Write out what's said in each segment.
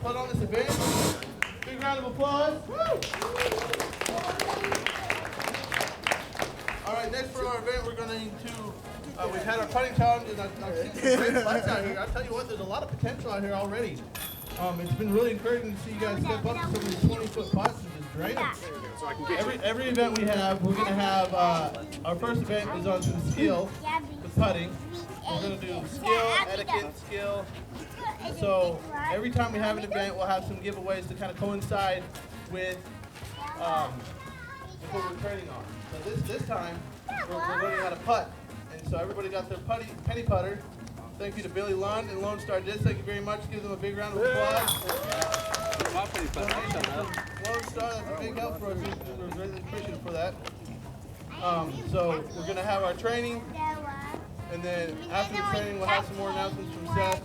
put on this event. Big round of applause. Woo! All right, next for our event, we're going to we've had our putting challenge, and I've seen some great putts out here. I'll tell you what, there's a lot of potential out here already. It's been really encouraging to see you guys step up to some of these 20-foot putts and just drain them. So I can get Every event we have, we're going to have, our first event is on the skill, the putting. We're going to do skill, etiquette, skill. So every time we have an event, we'll have some giveaways to kind of coincide with what we're training on. So this time, we're learning how to putt. And so everybody got their penny putter. Thank you to Billy Lund and Lone Star Disc. Thank you very much. Give them a big round of applause. Lone Star, that's a big help for us. We're really appreciative for that. So we're going to have our training. And then after the training, we'll have some more announcements from Seth.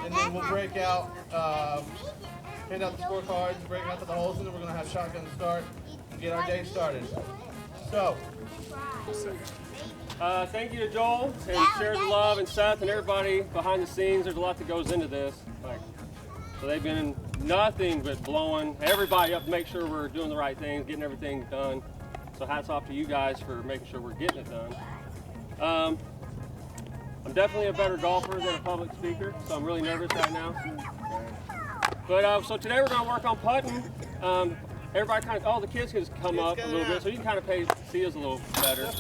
And then we'll break out, hand out the scorecards, break out to the holes, and then we're going to have shotgun start and get our day started. So. Thank you to Joel and Share the Love and Seth and everybody behind the scenes. There's a lot that goes into this. So they've been nothing but blowing everybody up to make sure we're doing the right things, getting everything done. So hats off to you guys for making sure we're getting it done. I'm definitely a better golfer than a public speaker, so I'm really nervous right now. But so today we're going to work on putting. Everybody kind of, all the kids can just come up a little bit, so you can kind of see us a little better.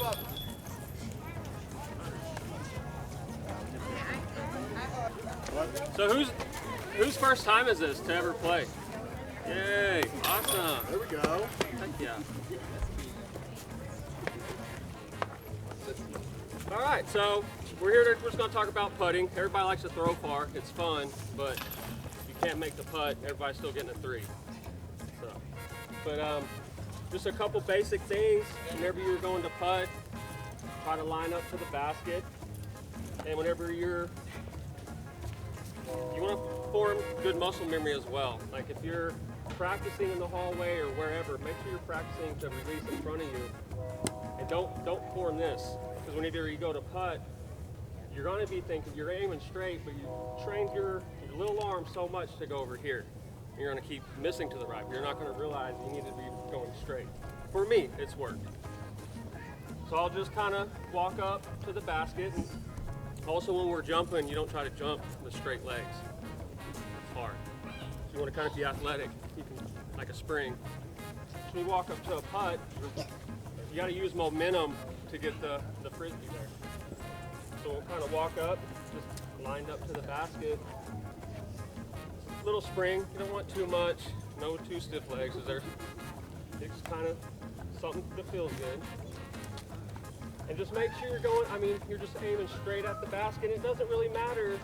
So whose first time is this to ever play? Yay! Awesome. There we go. Heck yeah. All right, so we're just going to talk about putting. Everybody likes to throw far. It's fun, but if you can't make the putt, everybody's still getting a 3. So, but just a couple basic things. Whenever you're going to putt, try to line up to the basket. And whenever you want to form good muscle memory as well. Like if you're practicing in the hallway or wherever, make sure you're practicing to release in front of you. And don't form this. Because whenever you go to putt, you're going to be thinking you're aiming straight, but you trained your little arm so much to go over here. And you're going to keep missing to the right. You're not going to realize you need to be going straight. For me, it's worked. So I'll just kind of walk up to the basket. And also when we're jumping, you don't try to jump with straight legs. It's hard. So you want to kind of be athletic. You can, like a spring. So when you walk up to a putt, you got to use momentum to get the frisbee there. So we'll kind of walk up, just lined up to the basket. Little spring, you don't want too much, no too stiff legs. It's kind of something that feels good. And just make sure you're going, you're just aiming straight at the basket. It doesn't really matter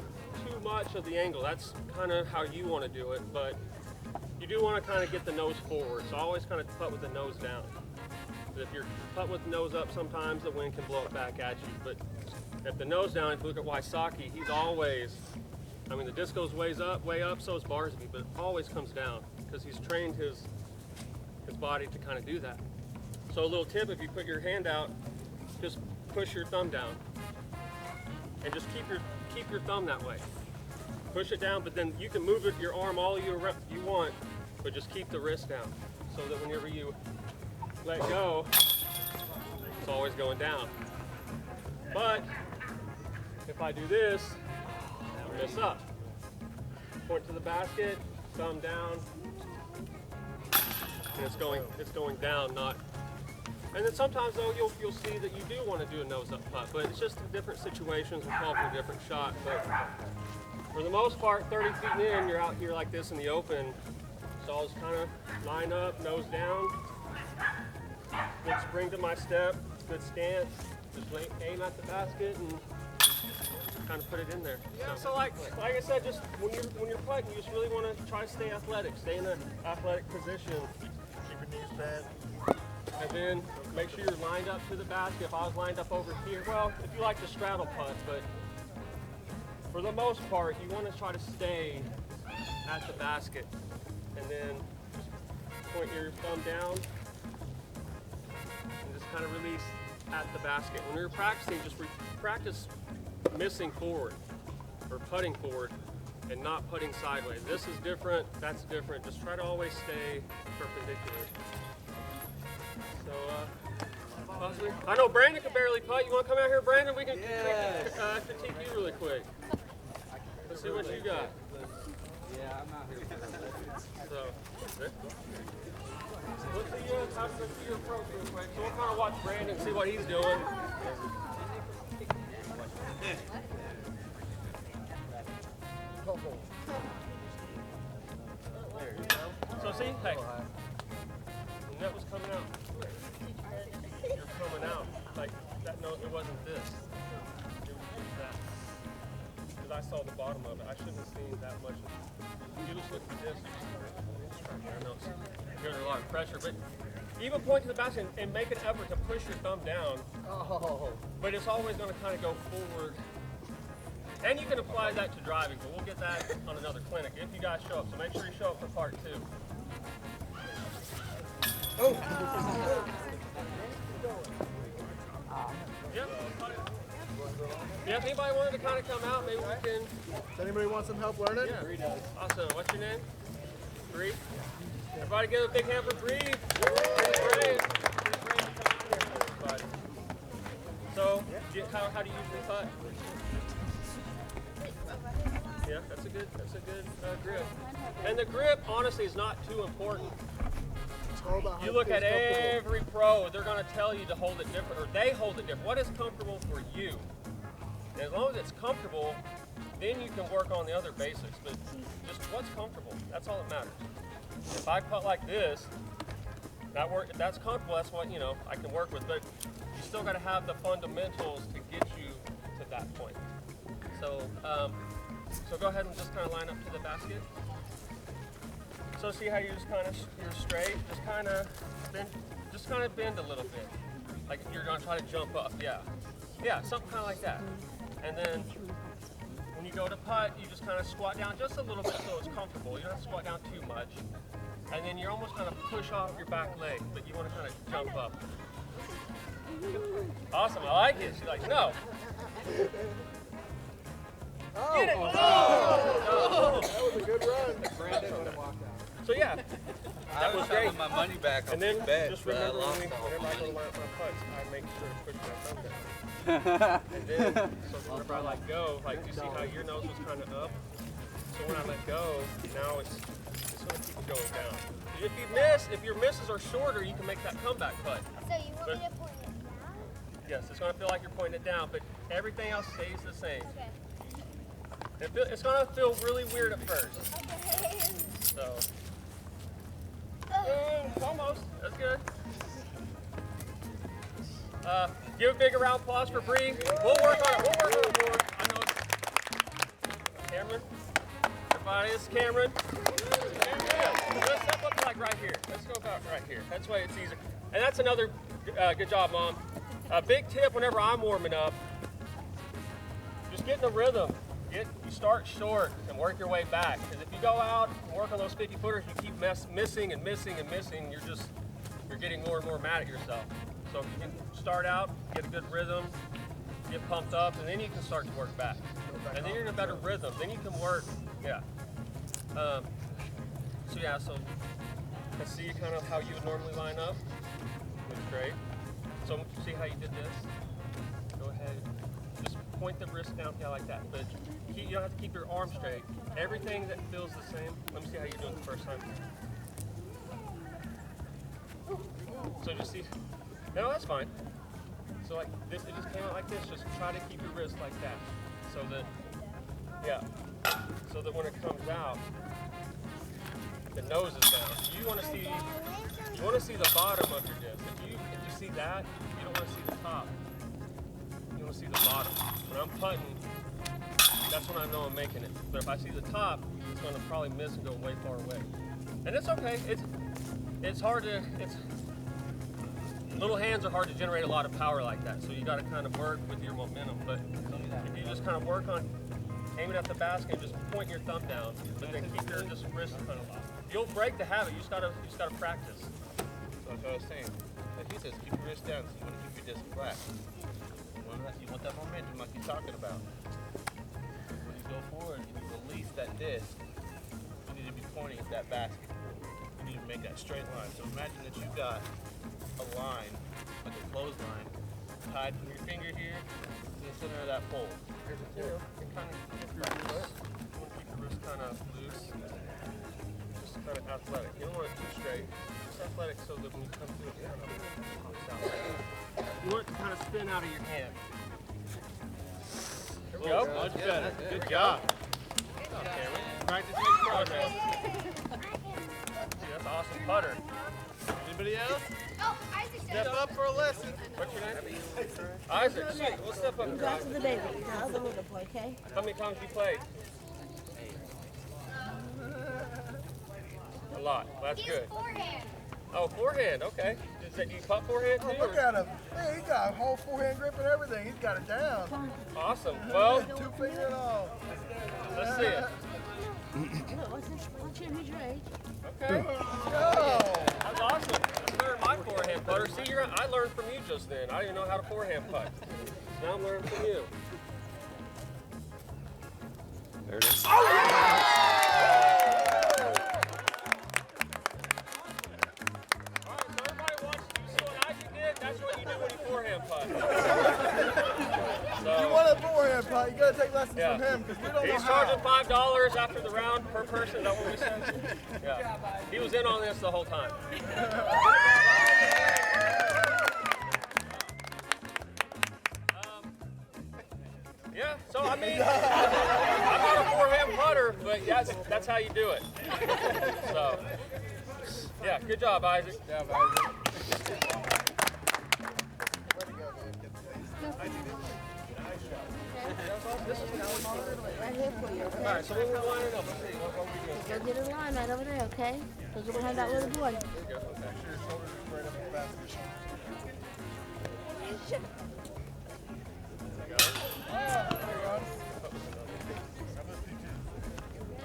too much of the angle. That's kind of how you want to do it, but you do want to kind of get the nose forward. So always kind of putt with the nose down. If you're putt with the nose up, sometimes the wind can blow it back at you. But if the nose down, if you look at Wysocki, he's always, the disc goes way up, so is Barsby, but it always comes down because he's trained his body to kind of do that. So a little tip, if you put your hand out, just push your thumb down. And just keep your thumb that way. Push it down, but then you can move your arm all you want, but just keep the wrist down. So that whenever you let go, it's always going down. But if I do this, I miss up. Point to the basket, thumb down, and it's going down, not. And then sometimes though you'll see that you do want to do a nose up putt, but it's just in different situations. We'll call for a different shot. But for the most part, 30 feet in, you're out here like this in the open. So I'll just kind of line up, nose down. Good spring to my step, good stance. Just aim at the basket and kind of put it in there. Yeah, so like I said, just when you're putting, you just really want to try to stay athletic, stay in an athletic position. Keep your knees bent. And then make sure you're lined up to the basket. If I was lined up over here, well, if you like to straddle putt, but for the most part, you want to try to stay at the basket. And then just point your thumb down and just kind of release at the basket. When you're practicing, just practice missing forward or putting forward and not putting sideways. This is different, that's different. Just try to always stay perpendicular. So, possibly. I know Brandon can barely putt. You want to come out here, Brandon? We can critique you really quick. Let's see what you got. Yeah, I'm not here. So, let's see your approach real quick. So we'll kind of watch Brandon, see what he's doing. There you go. So see, hey, the net was coming out. You're coming out. Like, that note, it wasn't this. It was that. Because I saw the bottom of it. I shouldn't have seen that much. You just look at this. I know you're under a lot of pressure, but even point to the basket and make an effort to push your thumb down. Oh. But it's always going to kind of go forward. And you can apply that to driving, but we'll get that on another clinic if you guys show up. So make sure you show up for part 2. Oh. Yep. Yeah, if anybody wanted to kind of come out, maybe we can. Does anybody want some help learning? Yeah. Bree does. Awesome. What's your name? Bree. Everybody give a big hand for Bree. So, how do you usually putt? Yeah, that's a good grip. And the grip, honestly, is not too important. You look at every pro, they're going to tell you to hold it different, or they hold it different. What is comfortable for you? And as long as it's comfortable, then you can work on the other basics. But just what's comfortable, that's all that matters. If I putt like this, if that's comfortable, that's what, I can work with. But you still got to have the fundamentals to get you to that point. So, so go ahead and just kind of line up to the basket. So see how you just kind of, you're straight, just kind of bend a little bit. Like you're gonna try to jump up, yeah. Yeah, something kind of like that. And then when you go to putt, you just kind of squat down just a little bit so it's comfortable. You don't have to squat down too much. And then you're almost kind of push off your back leg, but you want to kind of jump up. Awesome, I like it. She's like, no. Get it! Oh! That was a good run. Brandon would have walked out. So yeah, that was great. My money back. And then just remember whenever I go to line up my putts, I make sure to push my thumb down. And then, so whenever I let go, like you see how your nose was kind of up? So when I let go, now it's going to keep going down. If your misses are shorter, you can make that comeback putt. So you want me to point it down? Yes, it's going to feel like you're pointing it down, but everything else stays the same. Okay. It's going to feel really weird at first. Okay. So, almost. That's good. Give a big round of applause for Bree. We'll work on it. We'll work on it more. I know it's Cameron. Everybody, this is Cameron. Let's step up like right here. Let's go about right here. That's why it's easier. And that's another good job, Mom. A big tip whenever I'm warming up, just get in the rhythm. You start short and work your way back. Because if you go out and work on those 50-footers, you keep missing and missing and missing, you're getting more and more mad at yourself. So if you can start out, get a good rhythm, get pumped up, and then you can start to work back. And then you're in a better rhythm. Then you can work, yeah. So let's see kind of how you would normally line up. Looks great. So see how you did this? Go ahead. Just point the wrist down, yeah, like that. But you don't have to keep your arm straight. Everything that feels the same. Let me see how you do it the first time. So just see. No, that's fine. So like this, it just came out like this. Just try to keep your wrist like that. So that, yeah. So that when it comes out, the nose is down. You want to see the bottom of your disc. If you see that, you don't want to see the top. You want to see the bottom. When I'm putting, that's when I know I'm making it. But if I see the top, it's going to probably miss and go way far away. And it's okay. It's hard to. Little hands are hard to generate a lot of power like that. So you got to kind of work with your momentum. But if you just kind of work on aiming at the basket and just point your thumb down, but then keep your just wrist kind of off. You'll break the habit. You just gotta practice. So that's what I was saying. Like he says, keep your wrist down. So you want to keep your disc flat. You want that momentum like you're talking about. When you go forward, you need to release that disc, you need to be pointing at that basket. You need to make that straight line. So imagine that you've got a line, like a clothesline, tied from your finger here to the center of that pole. You know, and kind of keep your wrist, you want to keep your wrist kind of loose, just kind of athletic. You don't want it too straight, just athletic so that when you come through it, kind of pops out. You want it to kind of spin out of your hand. There we go. Much better. Good job. Practice makes progress. That's an awesome putter. Anybody else? Oh, Isaac Step up for a lesson. What's your name? Isaac. Sweet. We'll step up. Go to the baby. How's the little boy, okay? How many times you played? A lot. Well, that's He's good. forehand. Oh, forehand. Okay. Does that you putt forehand too? Look or- at him. Hey, he got a whole forehand grip and everything. He's got it down. Awesome. Well, 2 finger and all. let's see it. Look, what's your who's your age? Okay. Go. That's awesome. I learned my forehand putter. See, I learned from you just then. I didn't know how to forehand putt. Now I'm learning from you. There it is. All right, so everybody watch. You see what Isaac did? That's what you do when you forehand putt. You want a forehand putt, you gotta take lessons Yeah. from him because we don't know He's how. charging $5 after the round per person. Is that what we said? Yeah. He was in on this the whole time. Yeah, so I mean, I'm not a forehand putter, but yeah, that's how you do it. So, yeah, good job, Isaac. Yeah, Isaac. Right here for you, All okay? right, so when we're lining up, let's see, what are we doing? Go get in line right over there, okay? Go behind that little boy. Here we go, okay.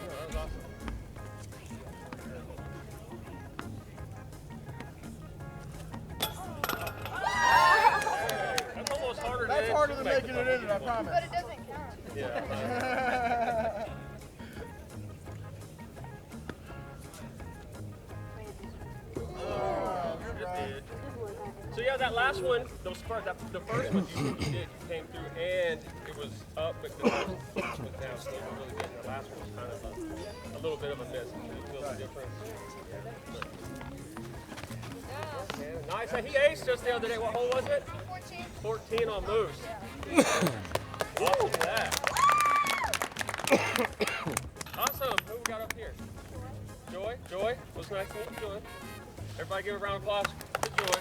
That was awesome. That's almost harder than That's harder than making it in it, I promise. But it doesn't count. Yeah. So yeah, that last one, the first one you did, you came through and it was up, but the first one was down, so it was really good. The last one was kind of a little bit of a miss. Can you feel the difference? Yeah, nice. He aced just the other day. What hole was it? 14 on Moose. Awesome that. Awesome. Who we got up here? Joy. Joy. It was nice to meet you, Joy. Everybody give a round of applause to Joy.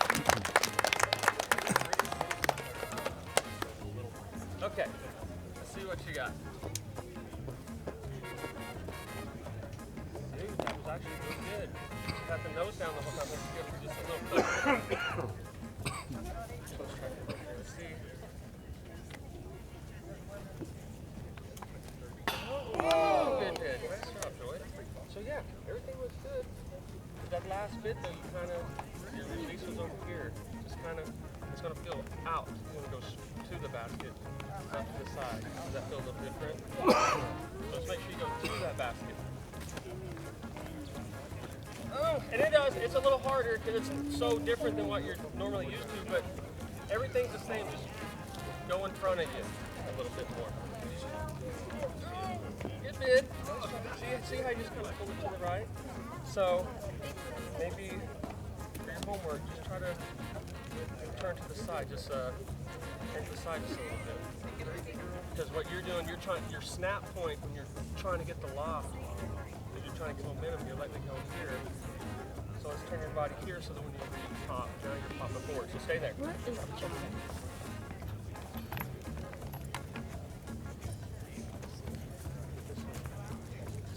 Okay. Let's see what you got. Dude, that was actually really good. Got the nose down the whole time. Let's give her just a little bit. Let's see. Oh, good, good. Nice job, Joy. So yeah, everything was good. That last bit though, you kind of, your release was over here. Just kind of, it's going to feel out. You want to go to the basket, not to the side. Does that feel a little different? So let's make sure you go to that basket. Oh, and it does. It's a little harder because it's so different than what you're normally used to, but everything's the same. Just go in front of you a little bit more. Good bid. See how you just kind of pull it to the right? So maybe for your homework, just try to turn to the side. Just turn to the side just a little bit. Because what you're doing, your snap point when you're trying to get the loft, because you're trying to get momentum, you're letting it go here. So let's turn your body here so that when you pop, now you're popping forward. So stay there. What is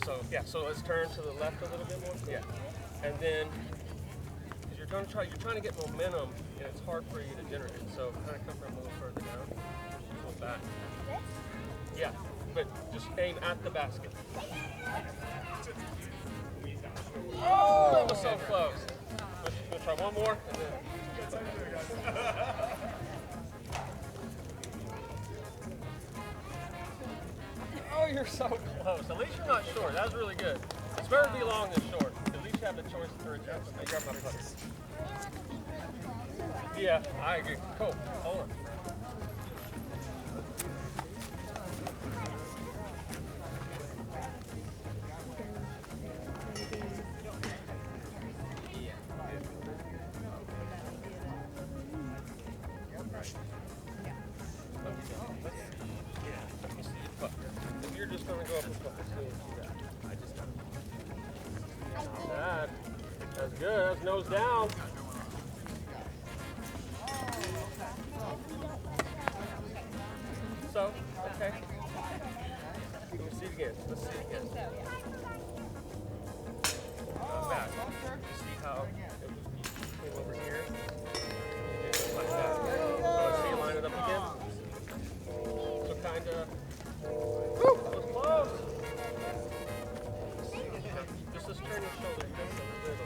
So yeah, so let's turn to the left a little bit more. Yeah, and then because you're trying to get momentum, and it's hard for you to generate it. So kind of come from a little further down, pull back. Yeah, but just aim at the basket. Oh, that was so close. Let's try one more, and then. Oh you're so close. At least you're not short. That was really good. It's better to be long than short. At least you have the choice for a jump. I grab my putter. Yeah, I agree. Cool. Hold on. If you're just going to go up a couple, see what you got. Not bad. That's good. That's nose down. So, okay. Let me see it again. Let's see it again. Not bad. You see how it came over here? Just like that. So let's see you line it up again. So kind of. Woo! That was close. Just turn your shoulder just a little bit.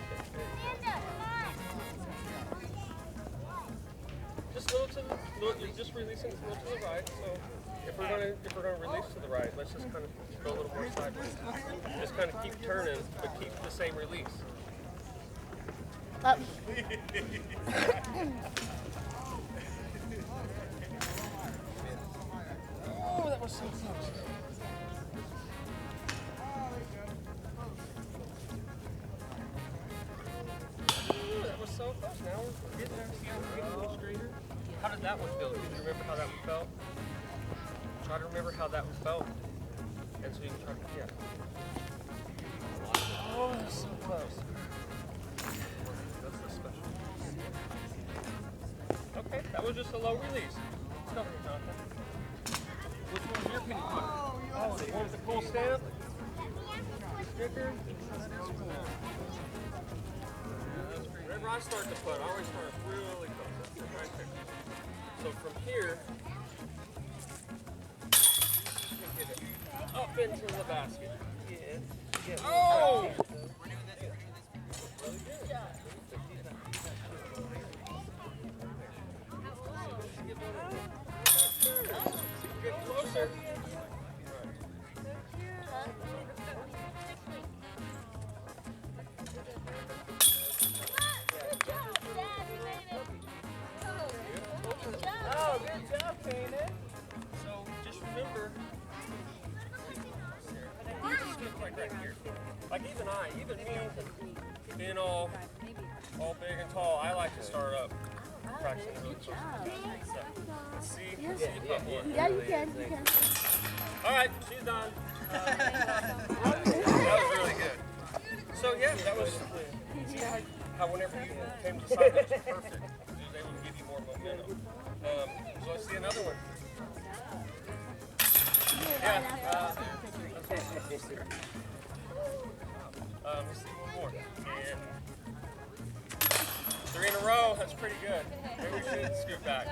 Just a little to the, you're just releasing a little to the right. So if we're gonna release to the right, let's just kind of go a little more sideways. Just kind of keep turning, but keep the same release. Up. Oh, that was so close. Ooh, that was so close. Now we're getting there. See how we're getting a little straighter? How did that one feel? Can you remember how that one felt? Try to remember how that one felt. And so you can try to, yeah. Oh, that's so close. That's the special. Okay, that was just a low release. Let's go here, Jonathan. Which one's your penny putter? Oh, the one with the cool stamp? Sticker? That is cool. Yeah, that's pretty. Whenever I start to putt, I always start really close. That's it right there. So from here, get it up into the basket. Yeah. Oh! Really good. Get closer. Oh, good job, Kanan. So just remember, just look like right here. Like even me, being all big and tall, I like to start up practicing really close. So let's see if you put more. Yeah, you can. All right, she's done. That was really good. So yeah, that was. See how whenever you came to side, that was perfect. It was able to give you more momentum. So let's see another one. Yeah. Let's see one more. And 3 in a row. That's pretty good. Maybe we should scoot back.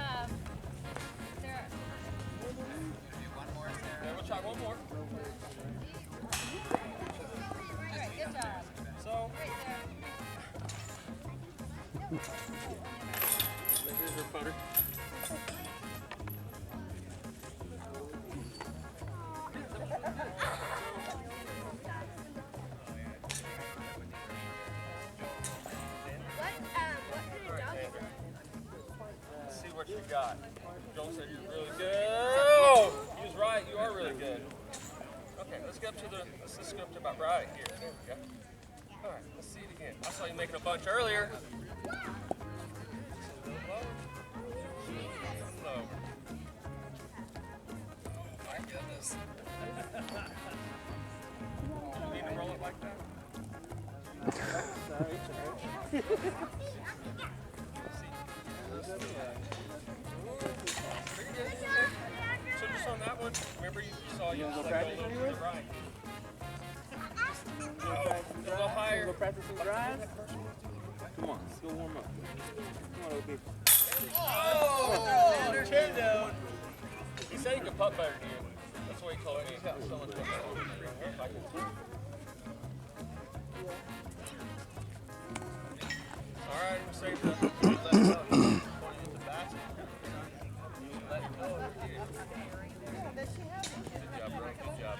Yeah, we'll try one more. Good job. So. Here's your putter. Let's see what you got. Joel said you're really good. Oh, he was right. You are really good. Okay, let's get up to let's just go up to about right here. There we go. All right, let's see it again. I saw you making a bunch earlier. Low. Oh my goodness. You need to roll it like that? So just on that one, remember you saw you go practice to the right. A little higher. Go practice some drives? Come on, let's go warm up. Come on, OB. Oh! Turn down. He said he could putt better than you. That's what he told me. He's got so much better. All right, I'm saying that. Let it go. When you hit the basket, let it go. Good job, bro. Good job.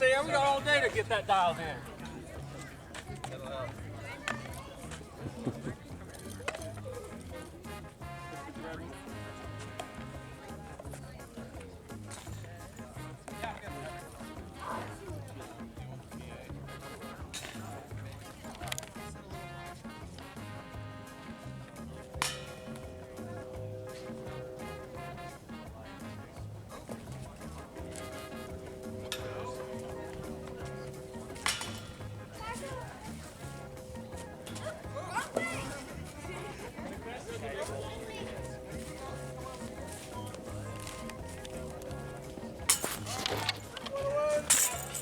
Sam. We got all day to get that dialed in. That'll help.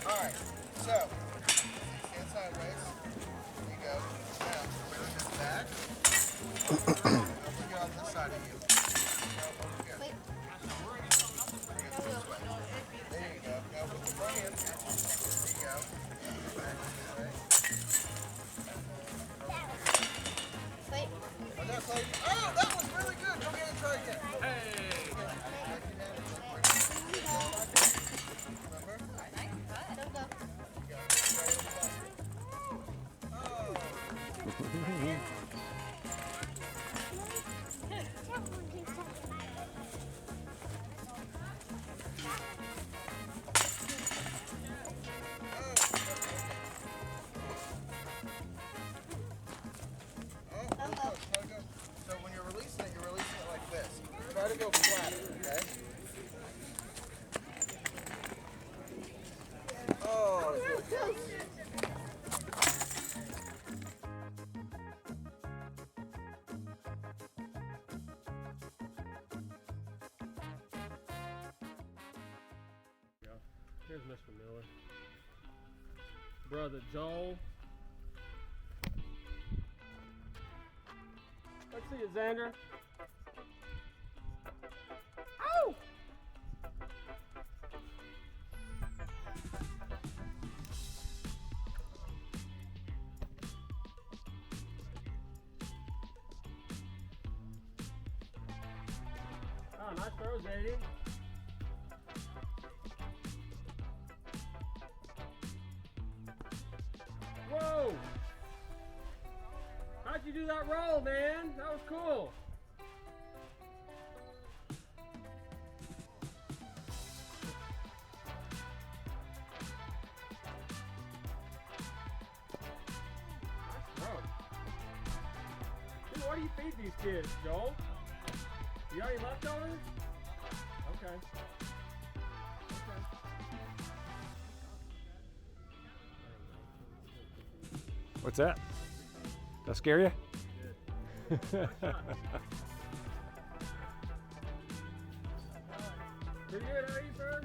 Alright, so, stand sideways. There you go. Now, bring this back. Over here on this side of you. Now, over here. Bring it this way. There you go. Now, with the front hand. There you go. Back this way. Oh, that's like, oh, that was really good. Come here and try again. Hey! So when you're releasing it like this. Try to go flat, okay? Oh, that's really close. Here's Mr. Miller. Brother Joel. Let's see you, Xander. Ow! Oh, nice throw, Zadie. Whoa! How'd you do that roll, man? That was cool. Nice throw. Dude, what do you feed these kids, Joel? You got any leftovers? Okay. What's that? That scare you? Pretty good, how are you, sir?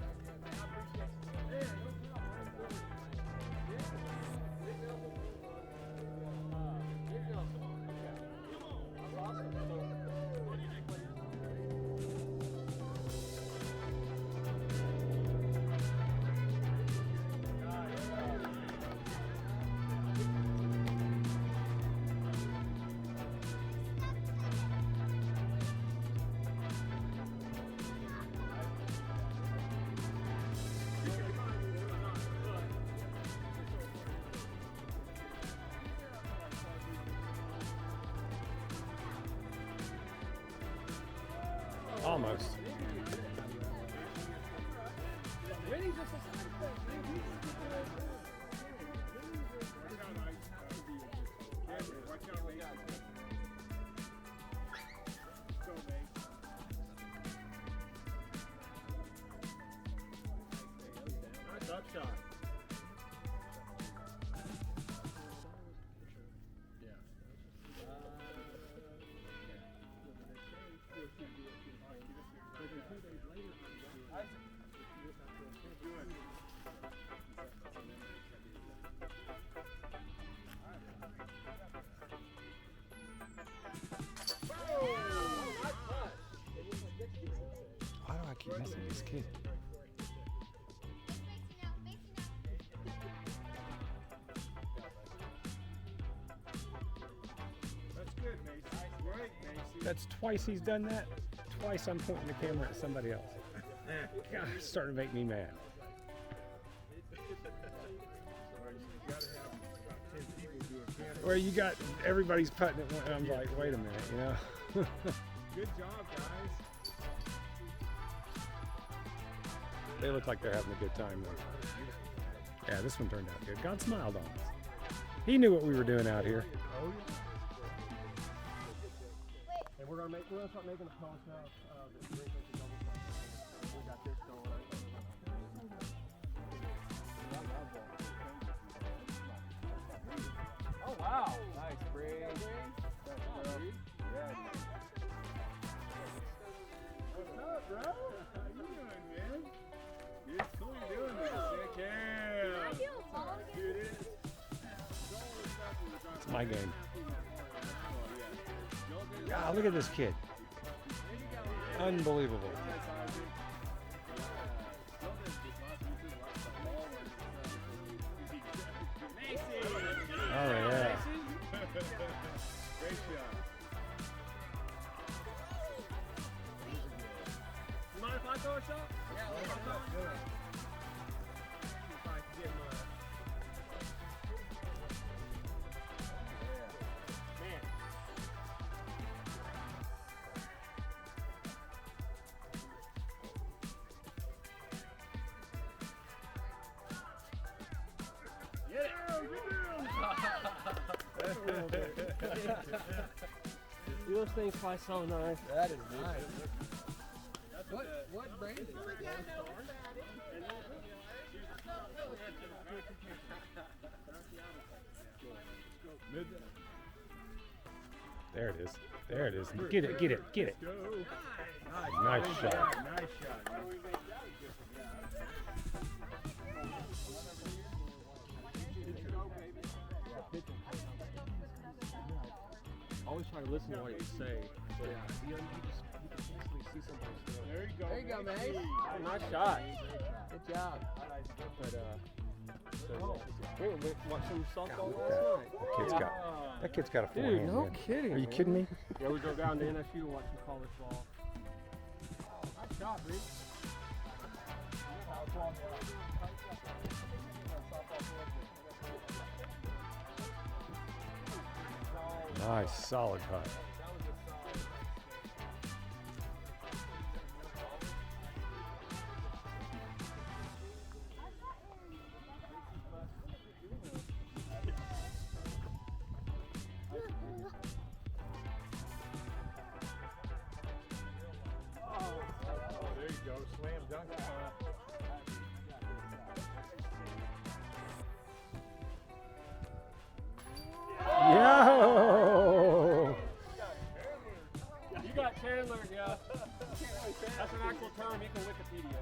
Almost. Nice up shot. Why do I keep missing this kid? That's good, Macy. Right, Macy. That's twice he's done that. Twice I'm pointing the camera at somebody else. God, it's starting to make me mad. where you got everybody's putting it. And I'm like, wait a minute, you know. Good job, guys. They look like they're having a good time though. Yeah, this one turned out good. God smiled on us. He knew what we were doing out here. Oh, yeah. And we're gonna start making a post now. We got this going. Oh wow! Nice, Bree. What's up, bro? How you doing, man? It's cool you're doing this. Yeah. Dude, it's my game. God, look at this kid. Unbelievable. Oh, yeah. Great shot. You mind if I throw a shot? Yeah, let's do it. If I can get my... Man. Those things fly so nice. That is nice. What brand is it? There it is. There it is. Get it, get it, get it. Nice shot. Nice shot. Always try to listen to what you say. But you can easily see somebody's doing. There you go. There you go, man. Oh, nice shot. Good job. But we watched some softball last night. That kid's got a Dude, forehand. no man. kidding. Are you man. kidding me? Yeah, we drove down to NSU to watch some college ball. Nice shot, Bree. Nice, solid putt. There you go, slam dunk. Yo! You got Chandler, yeah. That's an actual term. You can Wikipedia.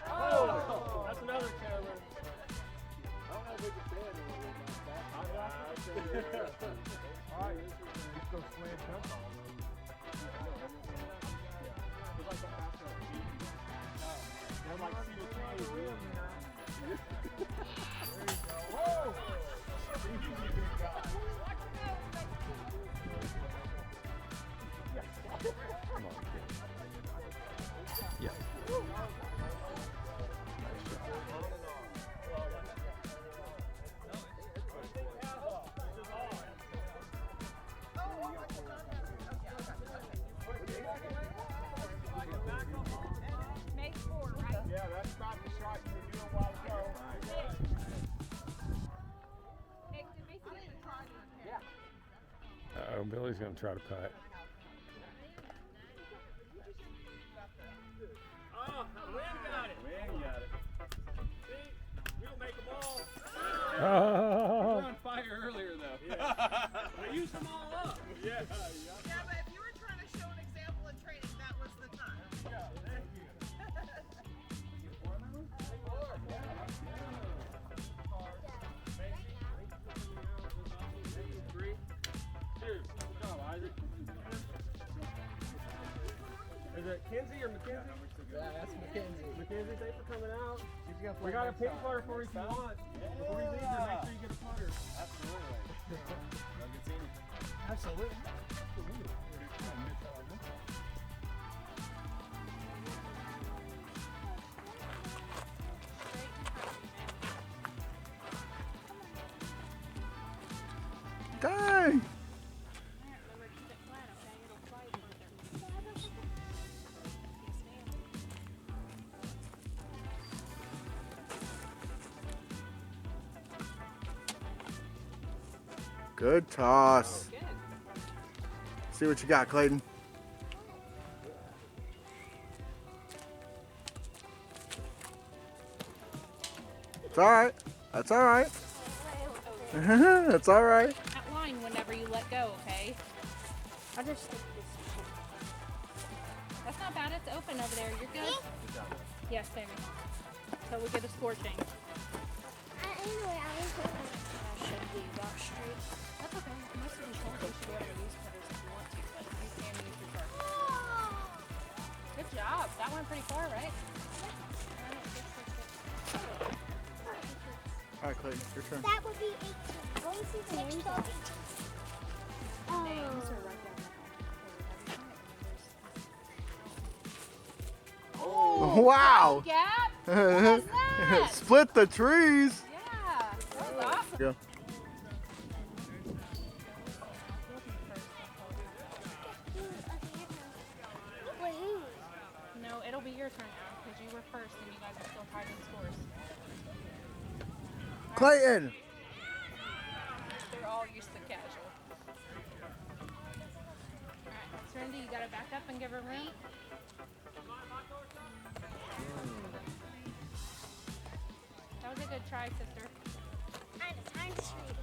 Oh, that's another Chandler. I don't know if we can say it anymore. All right, let's go slam dunk all of them. They're like cedar trees, dude. Whoa! Come on, kid. Yeah. Make four, right? Yeah, that's not the shot you were doing a while ago. Nick, did we see the try? Uh-oh, Billy's going to try to putt. Oh, Lund got it. Man, got it. See? We don't make them all. Oh. on fire earlier, though. We use them all up. Yeah, Yeah, but if you were trying to show an example in training, that was the time. Three, two. Good job, Isaac. Is it Kinsey or Mackenzie? Yeah, that's Mackenzie. Mackenzie, thanks for coming out. She's gonna play We got a next pink time. putter for you if you want. Before we leave here, make sure you get a putter. absolutely. Absolutely. Dang. Good toss. Good. See what you got, Clayton. It's all right. That's all right. That's all right. That line whenever you let go, okay? I just stick this. That's not bad. It's open over there. You're good. Yes, baby. So we get a score change. I should be rock straight. That's okay. Most of these holes you should be able to use putters if you want to, but you can use your card. Good job. That went pretty far, right? All right, Clayton, your turn. That would be 18. Let me see the names of 18. Names are right down there. Oh, wow. Gap? What was that? Split the trees. Yeah. That was awesome. Go. No, it'll be your turn now because you were first and you guys are still tied in scores. Clayton. They're all used to casual. Alright, Serenity, you gotta back up and give her room. That was a good try, sister. I'm straight.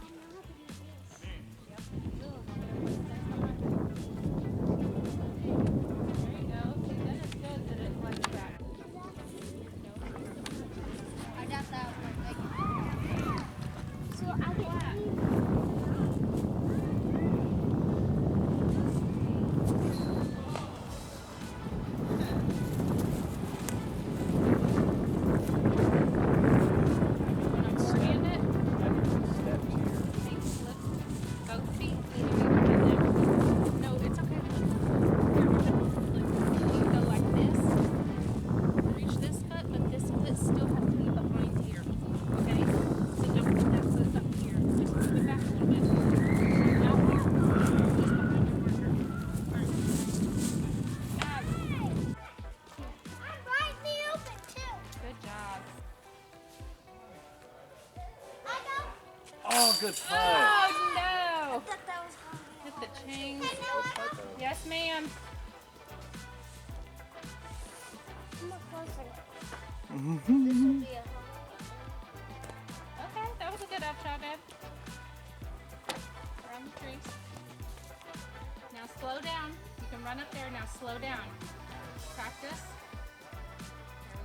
I know how to do this. There you go. See, then it's good that it lets you back. I got that one. So I get Stand it. Feet flip. Both feet leaning over to them. No, it's okay. You go like this. Reach this foot, but this foot still has to be behind here. Okay? So don't put that foot up here. Just move it back a little bit. Now here. Just behind your marker. Alright. I'm right in the open too. Good job. I go. Oh, good putt. Oh no! I thought that was hard. Hit the chain. Hey, Noah. Yes, ma'am. I'm not closer. This Mm-hmm. will be a Okay, that was a good up shot, Dad. Around the trees. Now slow down. You can run up there. Now slow down. Practice.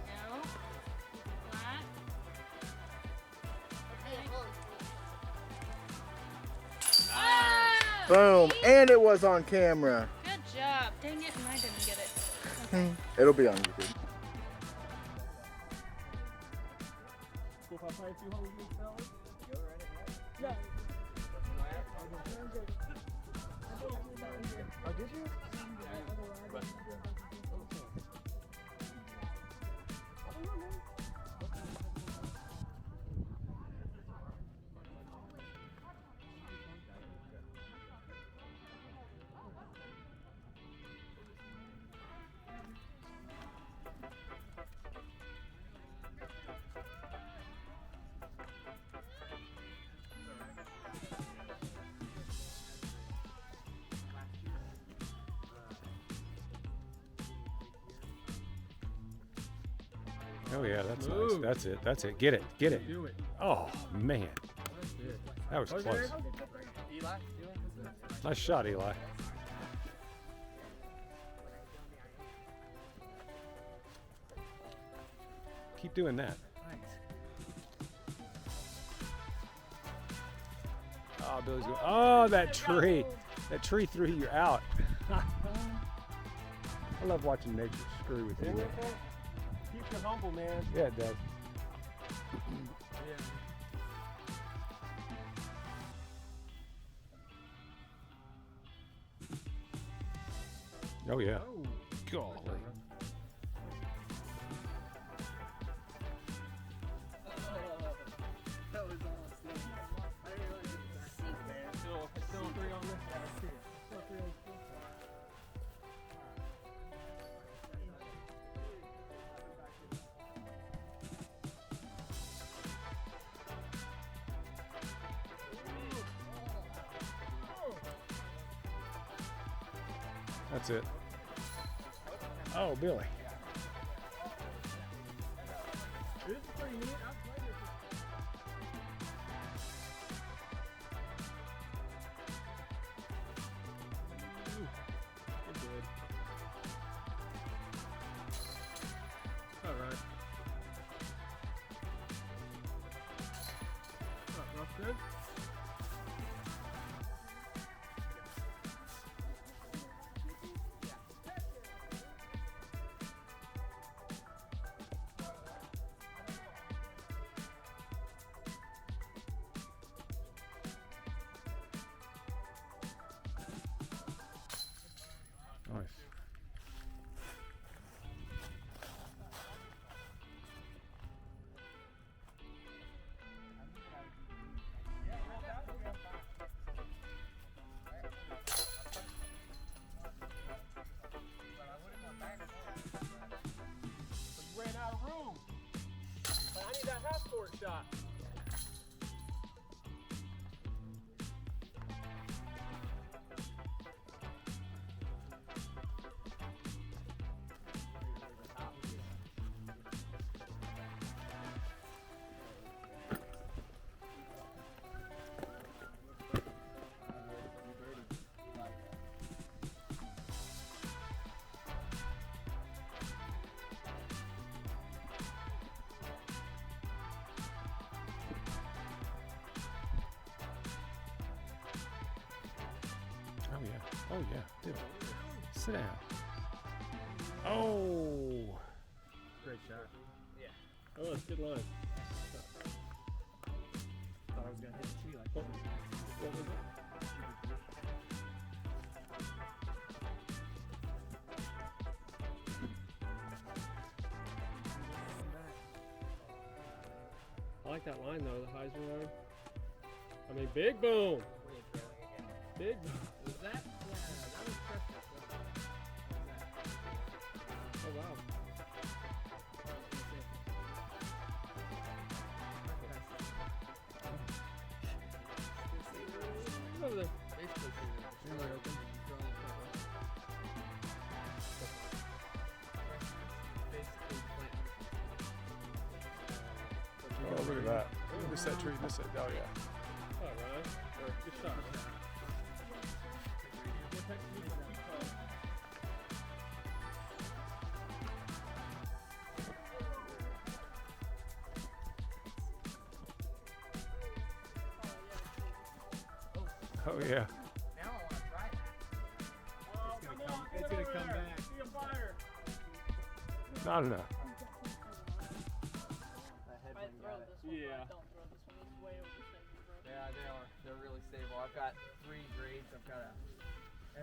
There we go. Flat. Ah! Boom. See? And it was on camera. Good job. Dang it, and I didn't get it. Okay. It'll be on YouTube. Cool if I play a few holes with these fellas? Go right ahead. Yeah. Oh, did you? Oh yeah, that's nice. That's it. That's it. Get it. Get it. Do it. Oh man, That's good. that was close. Eli, Nice shot, Eli. Keep doing that. Oh, Billy's going. Oh, that tree. That tree threw you out. I love watching nature screw with you. Keep you humble, man. Yeah, it does. Oh yeah. Golly. That was awesome. I didn't realize it was that. That's it. Oh, Billy. This is pretty neat. I've played this. Good. All right. Rough good. Nice. You ran out of room. But I need that half court shot. Oh yeah. Oh yeah. Dude. Sit down. Oh. Great shot. Oh, that's a good line. Thought I was gonna hit the tree like that. What was it? I like that line though, the Heisman line. I mean, big boom. Big boom. Was that? Yeah, that was perfect. Oh wow. Over there. Basically, really open. Oh, look at that. Miss that tree. Miss it. Oh yeah. Oh, Ryan. Good shot. Oh yeah. Now I want to try it. It's gonna come back. See a fire. Not enough. Yeah. Yeah, they are. They're really stable. I've got 3 grades. I've got a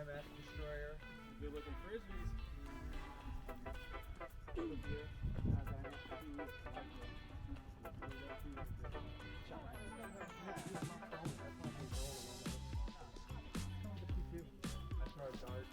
MF Destroyer. Good looking frisbees. I throw a dart.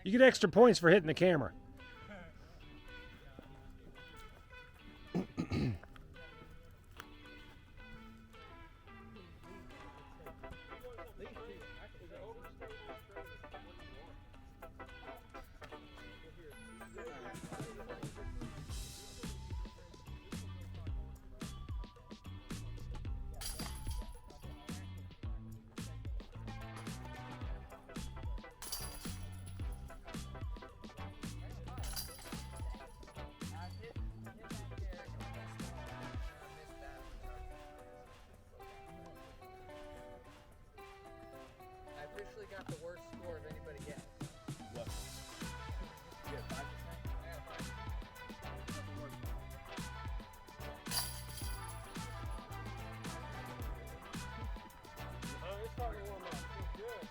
You get extra points for hitting the camera. I officially got the worst score of anybody yet. What? You got 5%? I got 5%. It's starting to warm up. Feels good.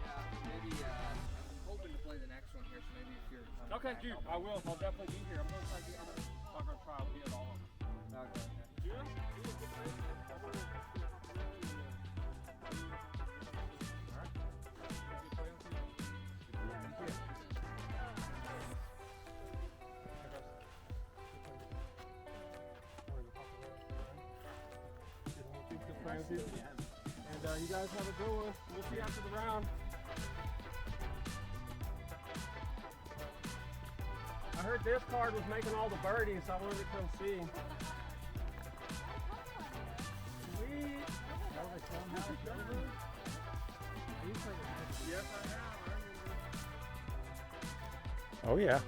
Yeah, maybe I'm hoping to play the next one here, so maybe if you're coming Okay, back, dude, I'll I will. I'll definitely be here. I'm gonna try to get. I'm gonna try to get all of them. Okay. June? June, good place. And you guys have a good one. We'll see you after the round. I heard this card was making all the birdies, so I wanted to come see. Sweet. Yes, I have. I remember. Oh yeah. I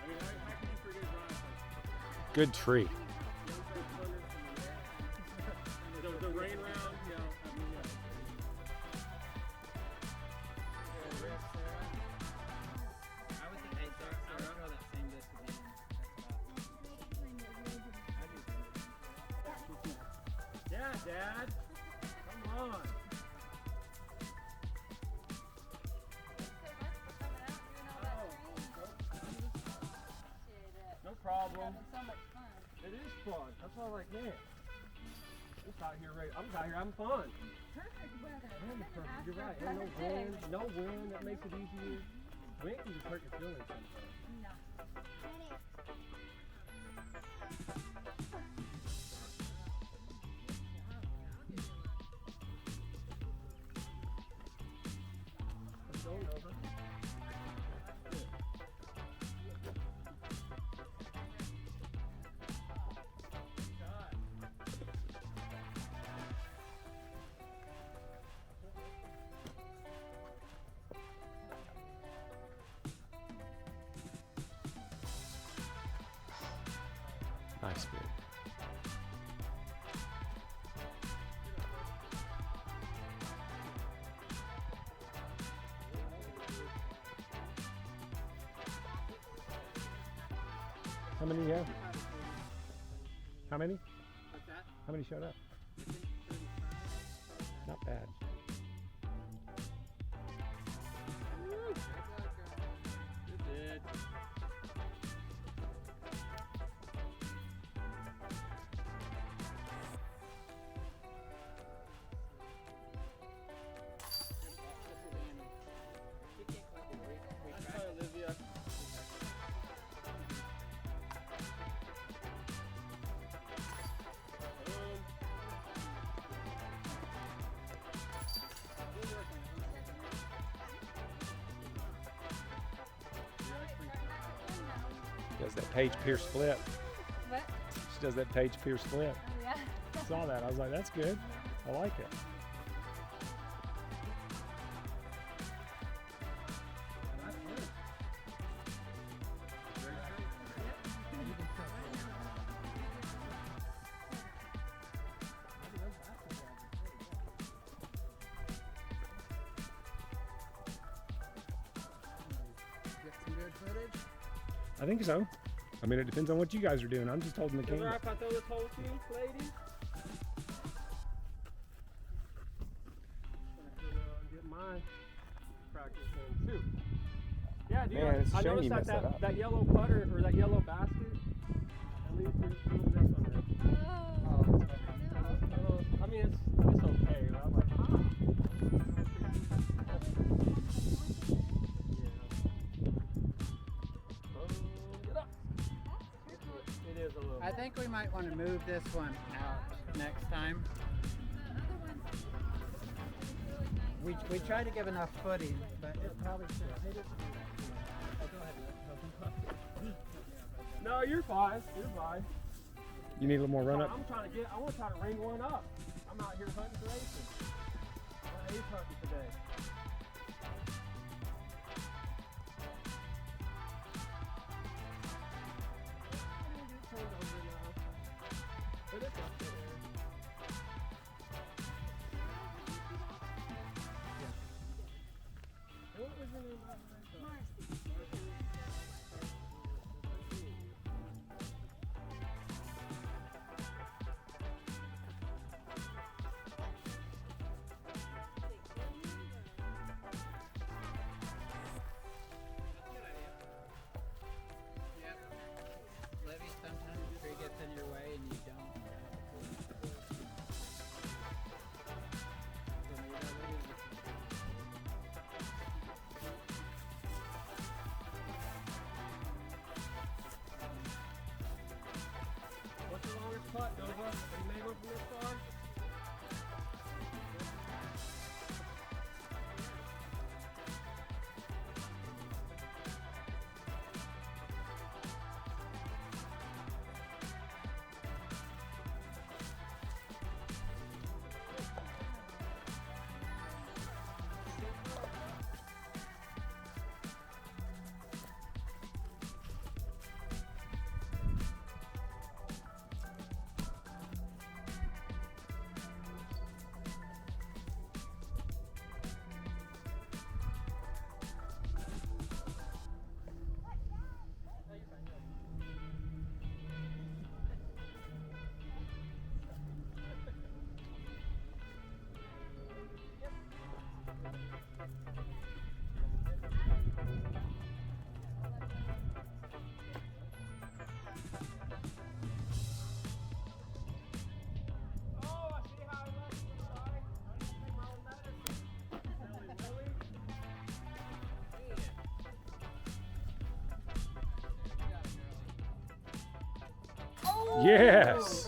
mean, how can you forget Jonathan? Good tree. The rain round, yeah. I mean, yeah. I would think I would throw that same disc again. Yeah, Dad. Come on. No problem. It is fun. That's why I'm like, man. I'm out here ready. I'm out here having fun. Perfect weather. You're right. Ain't no wind. No wind. That makes it easier. Wind can just hurt your feelings sometimes. No. Let's go, Nova. Nice bid. How many you have? How many? What's that? How many showed up? Not bad. Good. Hi, Olivia. Does that Page Pierce flip? What? She does that Page Pierce flip. Oh, yeah. Saw that. I was like, that's good. I like it. Get some good footage. I think so. I mean, it depends on what you guys are doing. I'm just holding the Is it camera. alright if I throw this whole team, ladies? Get my practice in too. Yeah, dude. Man, it's a I shame noticed you messed that up. that yellow putter or that yellow basket. At least there's a little this on there. Oh, no. I mean, it's okay. But I'm like, might want to move this one out next time. We try to give enough footing, but it probably should. No, you're fine. You're fine. You need a little more run up? I want to try to ring one up. I'm out here hunting for aces. I'm ace hunting today. But it's up there. What was your name? Libby, sometimes the tree gets in your way and you don't. What's the longest putt, Nova? Have you made one from this far? Yes.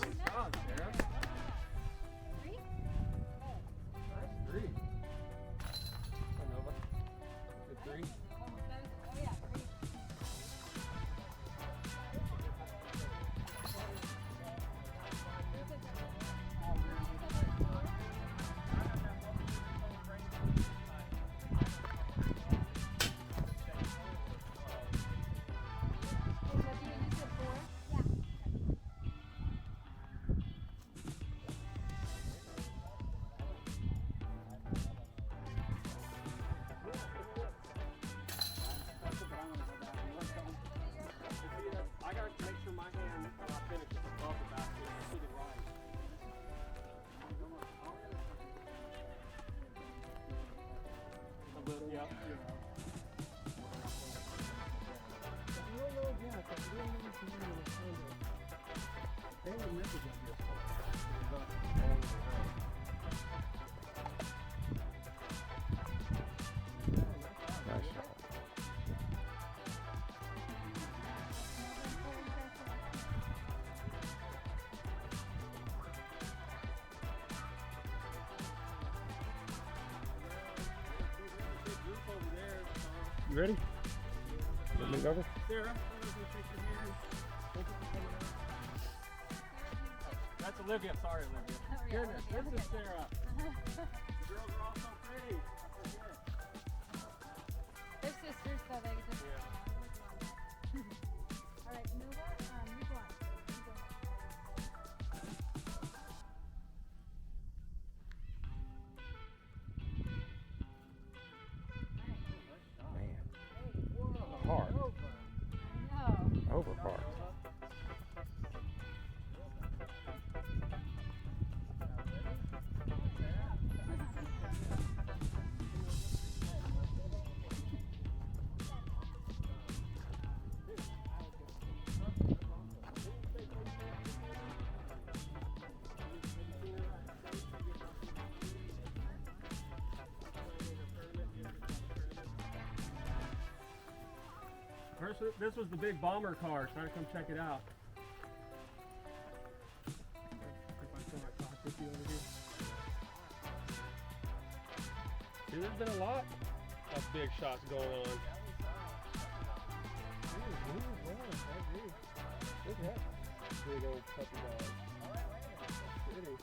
I gotta make sure my hand when I finish is above the basket to the right. A little, yeah. Nice shot. You ready? Move over. Sarah, I'm gonna take your hand. Thank you for coming out. That's Olivia. Sorry, Olivia. Goodness, this is Sarah. The girls are all so pretty. They're sisters, so they just. All right, Nova, you go on. You go ahead. Man. Hard. Over par. This was the big bomber car, so I had to come check it out. there's been a lot of big shots going on. Look at that big old puppy dog. Pretty.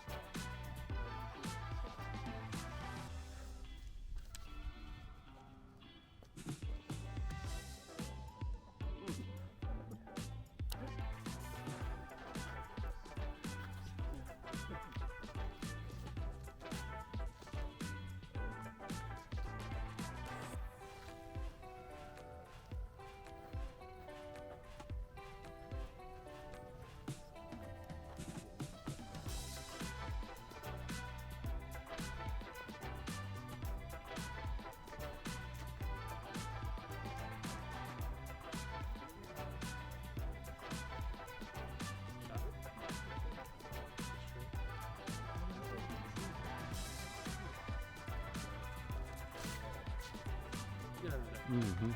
Mm-hmm. Is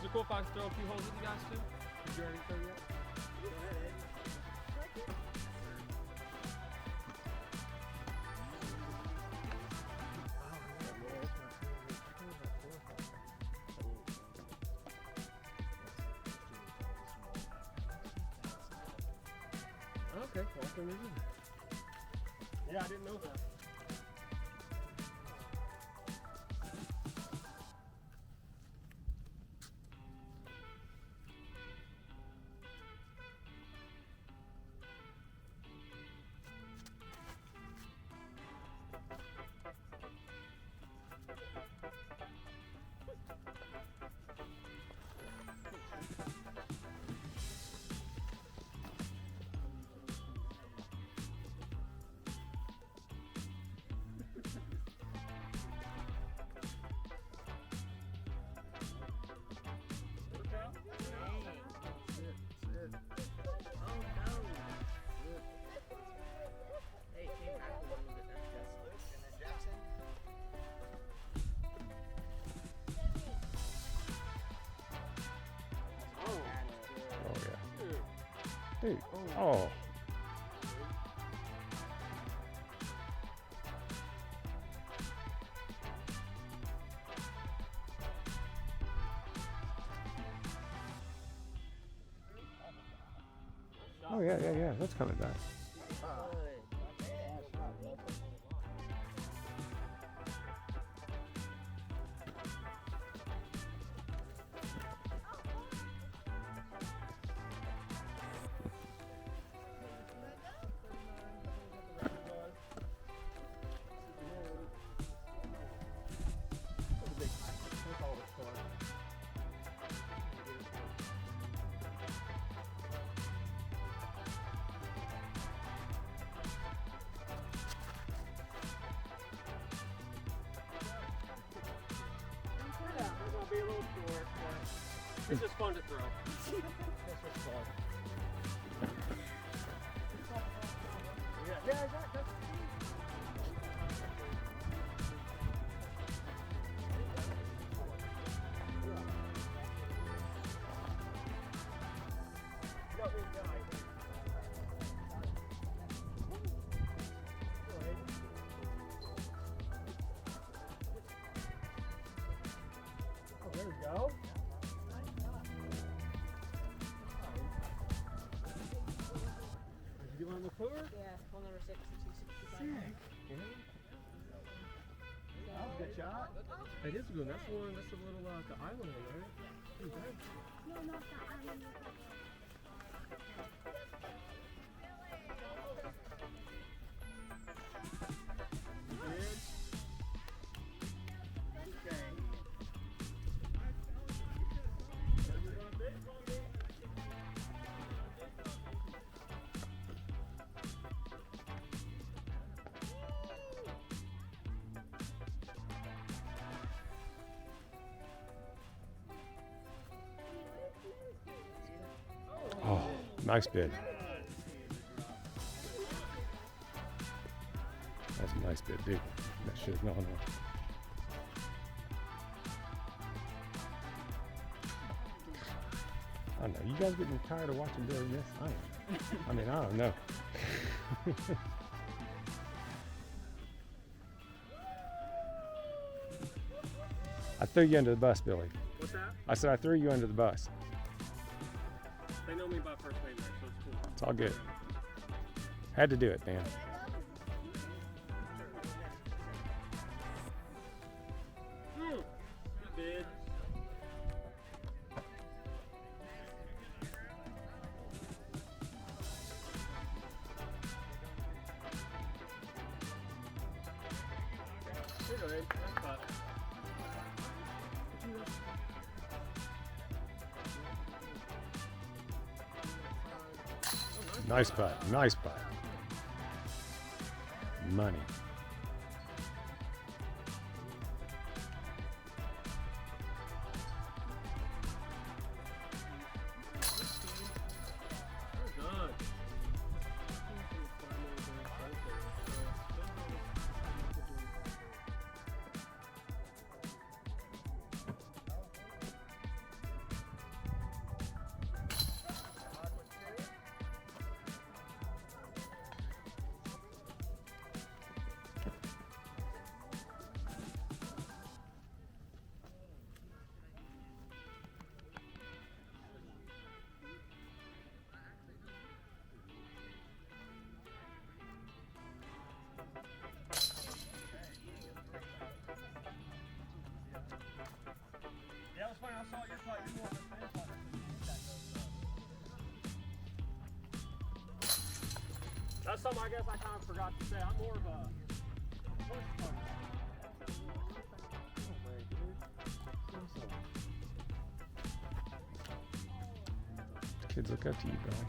it cool if I throw a few holes with you guys too? Did you already throw yet? Okay, well, I'll throw it in. Yeah, I didn't know that. Dude. Oh. Oh yeah. That's coming back. Be a little short, but it's just fun to throw. It's just fun. Yeah, exactly. There we go. Did you get one on the tour? Yeah, hole number 6, 265. Sick. Yeah. That was a good shot. It is a good one. That's the one, that's the little, the island one, right? Pretty good. No, not the island. Oh, nice bid. That's a nice bid, dude. That should have gone well. I don't know. You guys getting tired of watching doing this? I am. I mean, I don't know. threw you under the bus, Billy. What's that? I said I threw you under the bus. They know me by first name there, so it's cool. It's all good. Had to do it, Dan. Good bid. You're good. Nice putt. Nice putt. Nice putt. Money. Well done. Yeah, it was funny. I saw your putt. You're more of a fan putter. That's something I guess I kind of forgot to say. I'm more of a push putter. Kids look up to you, Billy.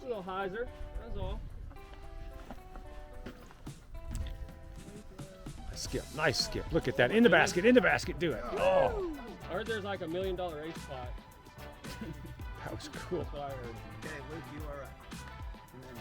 A little hyzer. That's all. Nice skip. Nice skip. Look at that. In the basket. In the basket. Do it. Oh, I heard there's like $1 million ace spot. that was cool. That's what I heard. Okay, Luke, you are right. And then,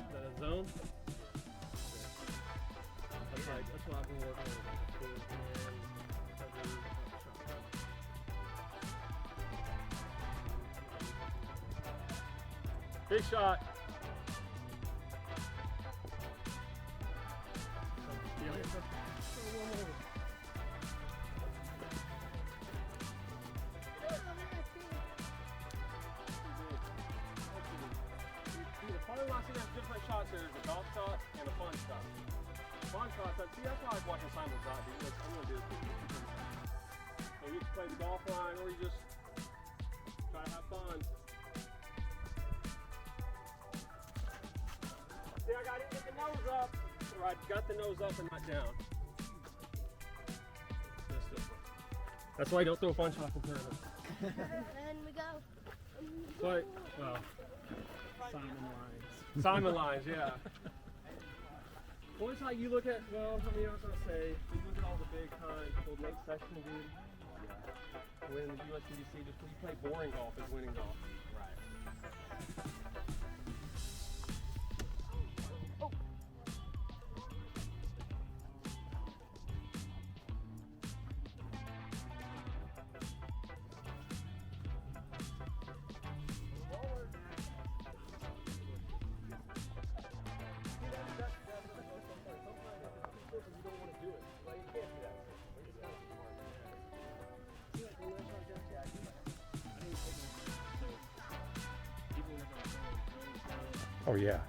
Is that a zone? That's what I've been working on. Big shot. Funny, I see there's different shots here. There's a golf shot and a fun shot. Fun shot, see, that's why I was watching Simon's shot, dude. I'm gonna do this. So you just play the golf line, or you just try to have fun. See, I didn't get the nose up, or I got the nose up and not down. That's why you don't throw fun shots in tournaments. And we go. But, well, Simon lines, yeah. Well, it's how you look at, well, I mean, I was going to say, you look at all the big time, the next section, dude. Win the USDC, just when you play boring golf is winning golf. Right. Oh. Oh, yeah.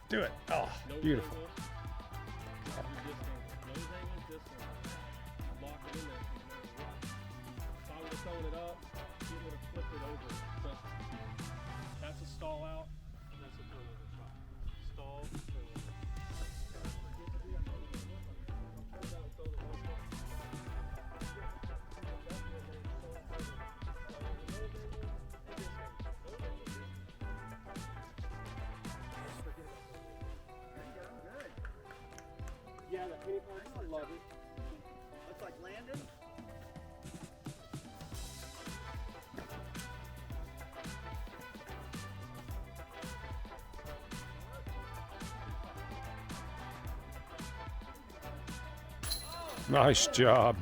Do it. Oh, beautiful. Throwing it up, he would have flipped it over. So that's a stall out, and that's a turnover shot. Stall, turnover. love it. Looks like Landon. Nice job.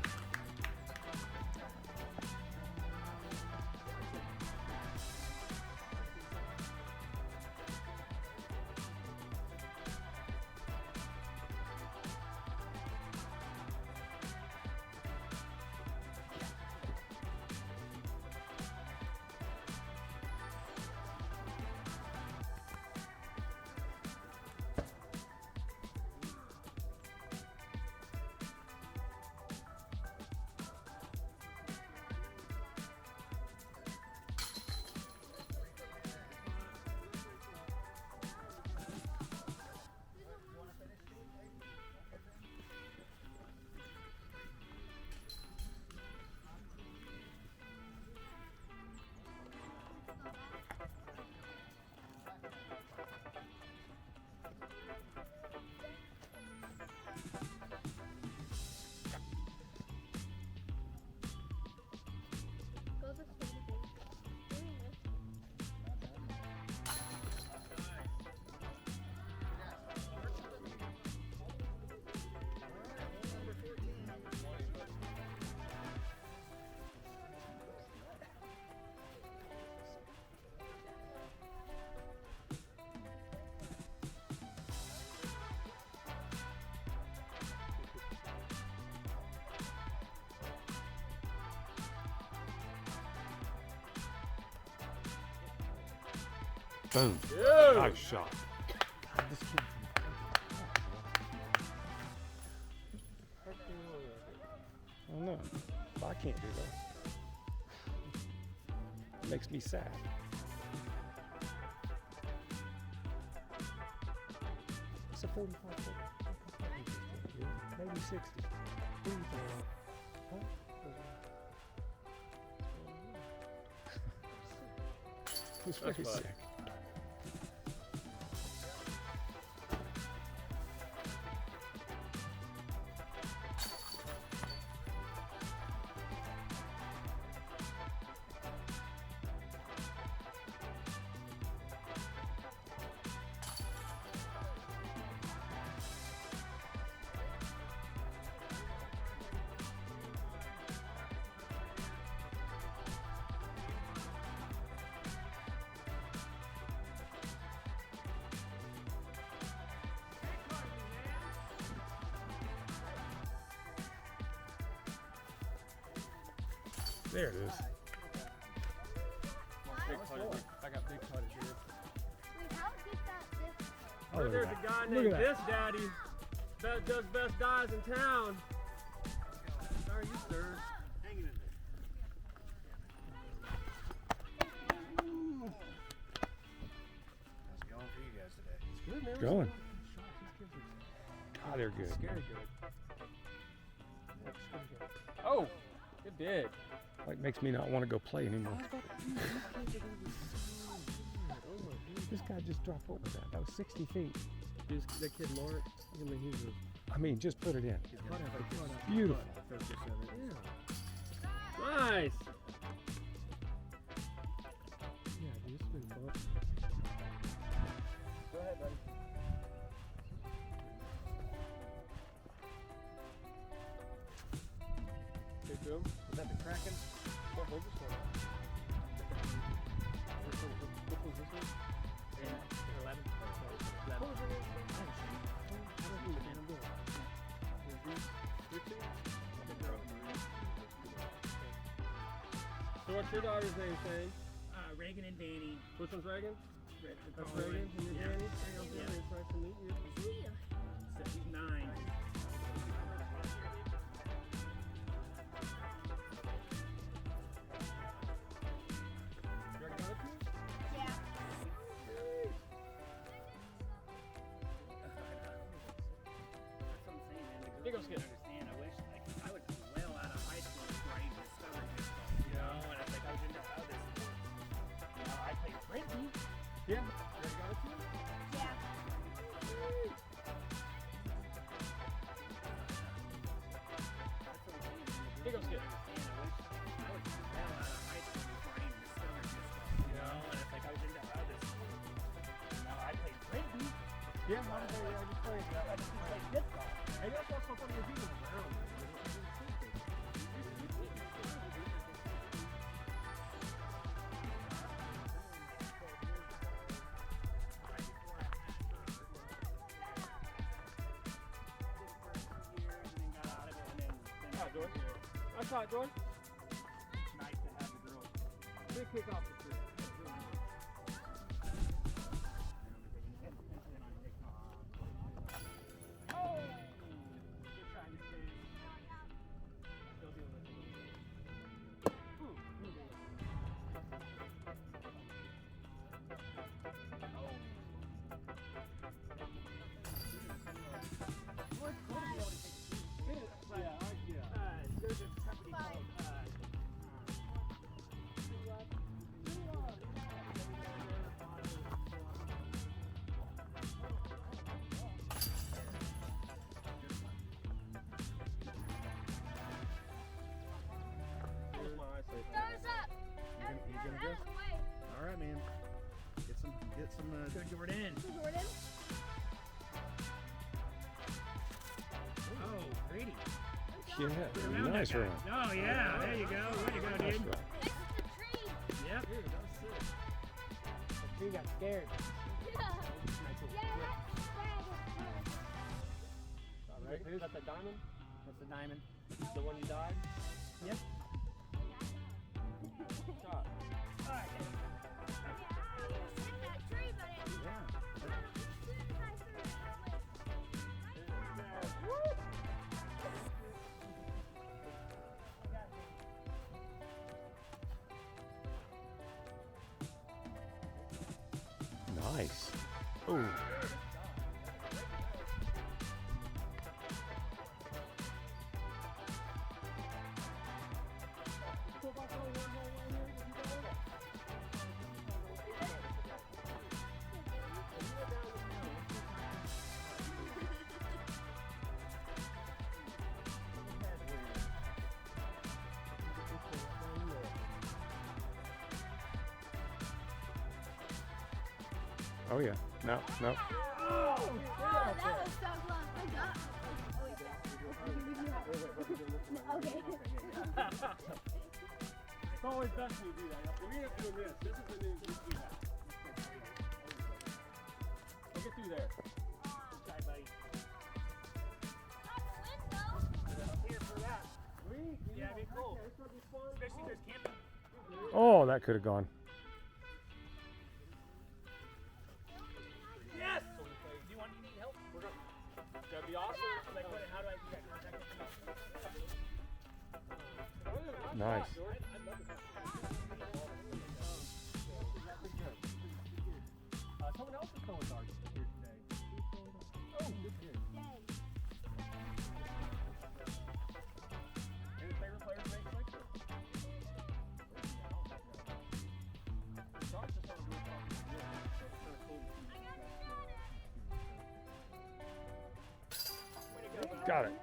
Boom. Nice shot. I don't know. I can't do that. It makes me sad. It's a 45 foot. Maybe 60. Huh? He's very sick. There it is. Big putter. I got big putter here. Oh, look There's at a that. guy Look named at This Daddy that does best dives in town. How are you, sir? Hanging in there. How's it going for you guys today? It's good, man. Going. Ah, they're good. Scary good. Oh, it did. Like makes me not want to go play anymore. This guy just dropped over that. That was 60 feet. That kid Mark, I mean, he's I mean, just put it in. a Beautiful. nice. Yeah, dude, it's been fun. Go ahead, buddy. Big boom. Is that the Kraken? What hold this one? Which one's this one? Yeah, 11. 11. So what's your daughter's name, Shane? Reagan and Danny. Which one's Reagan? That's Reagan. Reagan and you're Yeah. Danny? Hey, it's nice to meet you. 9. You already got it, Pete? Yeah. That's what I'm saying, man. The Here girls goes don't understand. I wish, like, I was well out of high school before I even discovered disc golf, you know? And I was like, I was into other sports. You know, I played frisbee. Yeah. You already got it, Pete? Yeah. Yeah, I just played disc golf. And that's what's so funny is even around. I saw it, George. It's nice to have the girls. Big kick off the tree. Oh! Good try, Miss Davis. Still doing this a little bit. Ooh. What's cool to be able to take it, but there's a company called Thumbs up. You gonna go? All right, man. Get some. Go Jordan. Jordan. Oh, Grady. Yeah, nice run. Oh, yeah. There you go. Way to go, Nice dude. run. This is the tree. Yep. The tree got scared. Right. Is that the diamond? That's the diamond. The one you died? Yep. Shot. Alright. Nice. Ooh. Oh yeah. No. Oh, that was so close. I got. Okay. It's always best when you do that. We end up doing this. This is the new we do that. So get through there. Try, buddy. Here for that. Yeah, it'd be cool. Especially if there's camping. Oh, that could have gone. Yes! Do you need help? That'd be awesome. Like, how do I do that? Contact Nice. Someone else is throwing darts here today. Oh, good kid. Any favorite players make selection? Darts are starting to really fun. So it's kind of cool to see. Got it.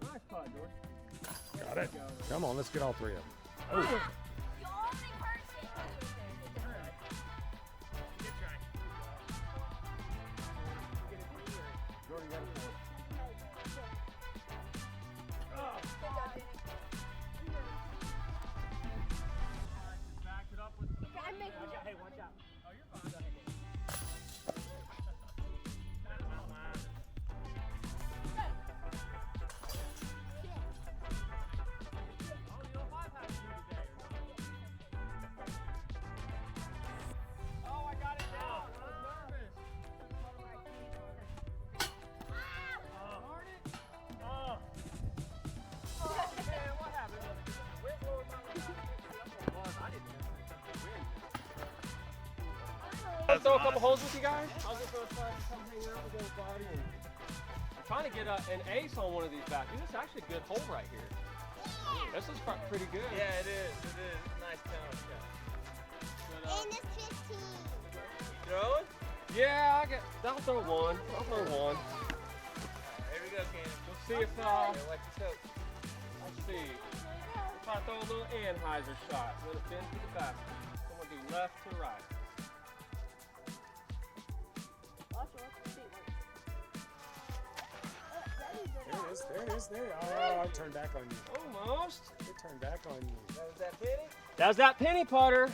Nice putt, George. Got it. Come on, let's get all three of them. Oh. The only person. Good try. Jordan got it for us. Back it up with the I make Hey, watch out. Oh, you're fine. Go ahead. I'll throw a couple holes with you guys. I was just going to try to come hang out with everybody. And I'm trying to get an ace on one of these back. This is actually a good hole right here. This is pretty good. Yeah, it is. It is. Nice challenge shot. But, And it's 15. You throwing? yeah, I'll throw one. I'll throw one. Here we go, Cannon. We'll see if, Watch your toes. let's see. If I throw a little Anheuser shot, let it bend to the basket. So I'm going to do left to right. Watch your feet. it's there. Oh, I turned back on you. Almost. It turned back on you. That was that penny? That was that penny putter.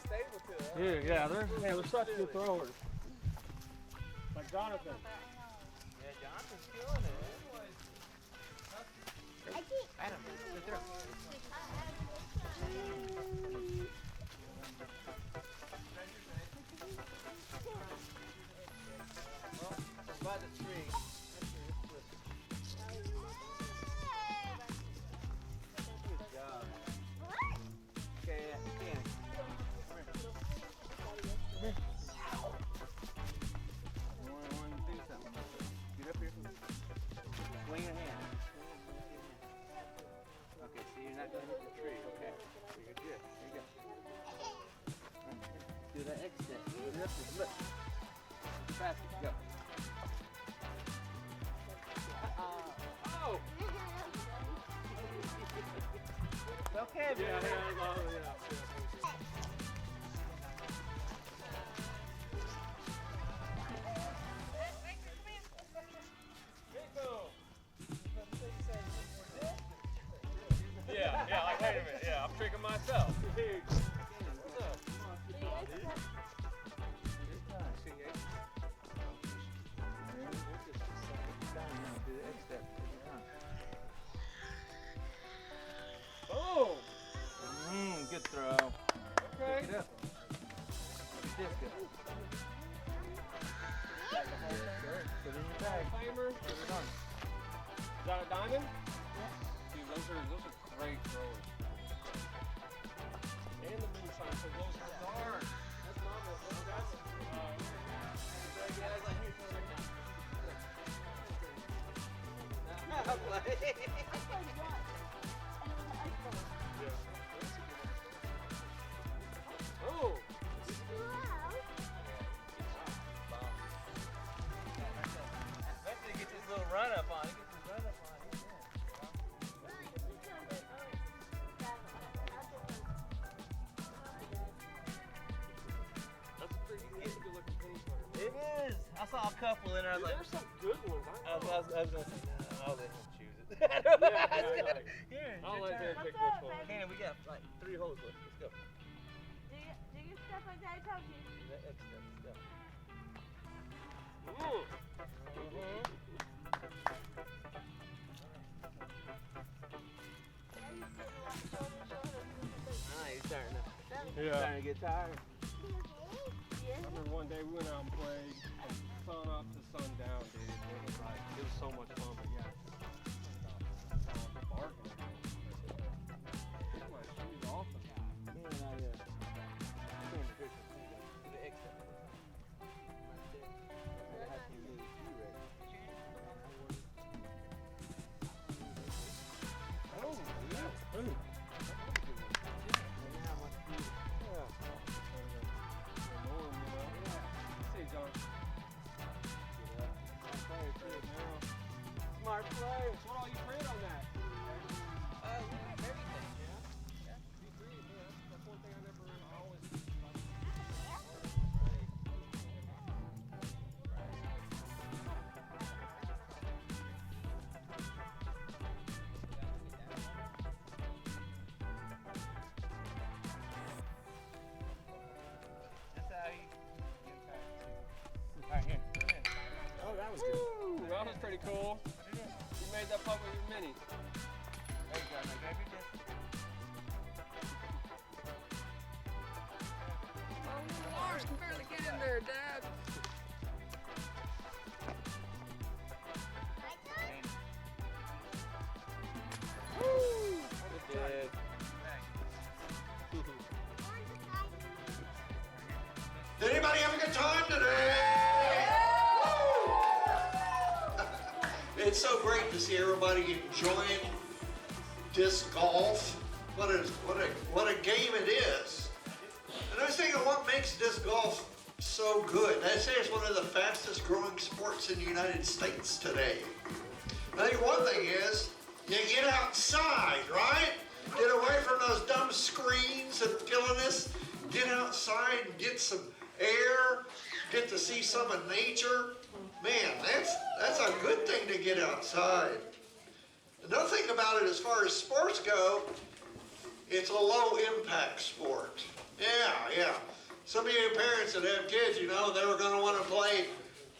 Stable to it. Dude, yeah, they're such good throwers. Like Jonathan. Yeah, Jonathan's killing it. Adam, sit there. Well, by the tree. Good job. Okay, yeah, Danny. Come here. I want to do something. Get up here. Swing your hand. Okay, so you're not going to hit the tree, okay? So you're good. There you go. Do that X step. Get up there. Look. Faster. Go. Oh! It's okay, man. Yeah. Yeah, like, wait a minute. Yeah, I'm tricking myself. What's up? Boom! Good throw. Okay. Pick it up. Look at this go. Put it in your bag. Timer. Put it on. Is that a diamond? Dude, those are great throwers. And the moonshine, so those are darn. That's mama. That's Oh! Eventually get this little run up on it. That's a pretty good looking penny putter. It is. I saw a couple in there. I was like, There's some good ones. I was gonna say, no, I'll let him choose it. Here, I'll your let turn. him pick which one. Cannon, we got like 3 holes left. Let's go. Do your stuff like Daddy told you. Do that X step. Let's go. Ooh. He's starting Yeah. to get tired. I remember one day we went out and played from sun up to sundown, dude. It was so much fun, but yeah. Barking. My shoes off. Smart play. What all you prayed on that? Everything. Yeah. Be creative. That's one thing I always. That's how you Alright, here. Oh, that was good. Ooh, that was pretty cool. You made that putt with your mini. There you go. Now grab your disc. Lars can barely get in there, Dad. Good. Did anybody have a good time today? It's so great to see everybody enjoying disc golf. What a game it is. And I was thinking, what makes disc golf so good? I'd say it's one of the fastest growing sports in the United States today. I think one thing is, you get outside, right? Get away from those dumb screens and killing us. Get outside and get some air. Get to see some of nature. Man, that's a good thing to get outside. Another thing about it as far as sports go, it's a low impact sport. Yeah. Some of you parents that have kids, you know, they were going to want to play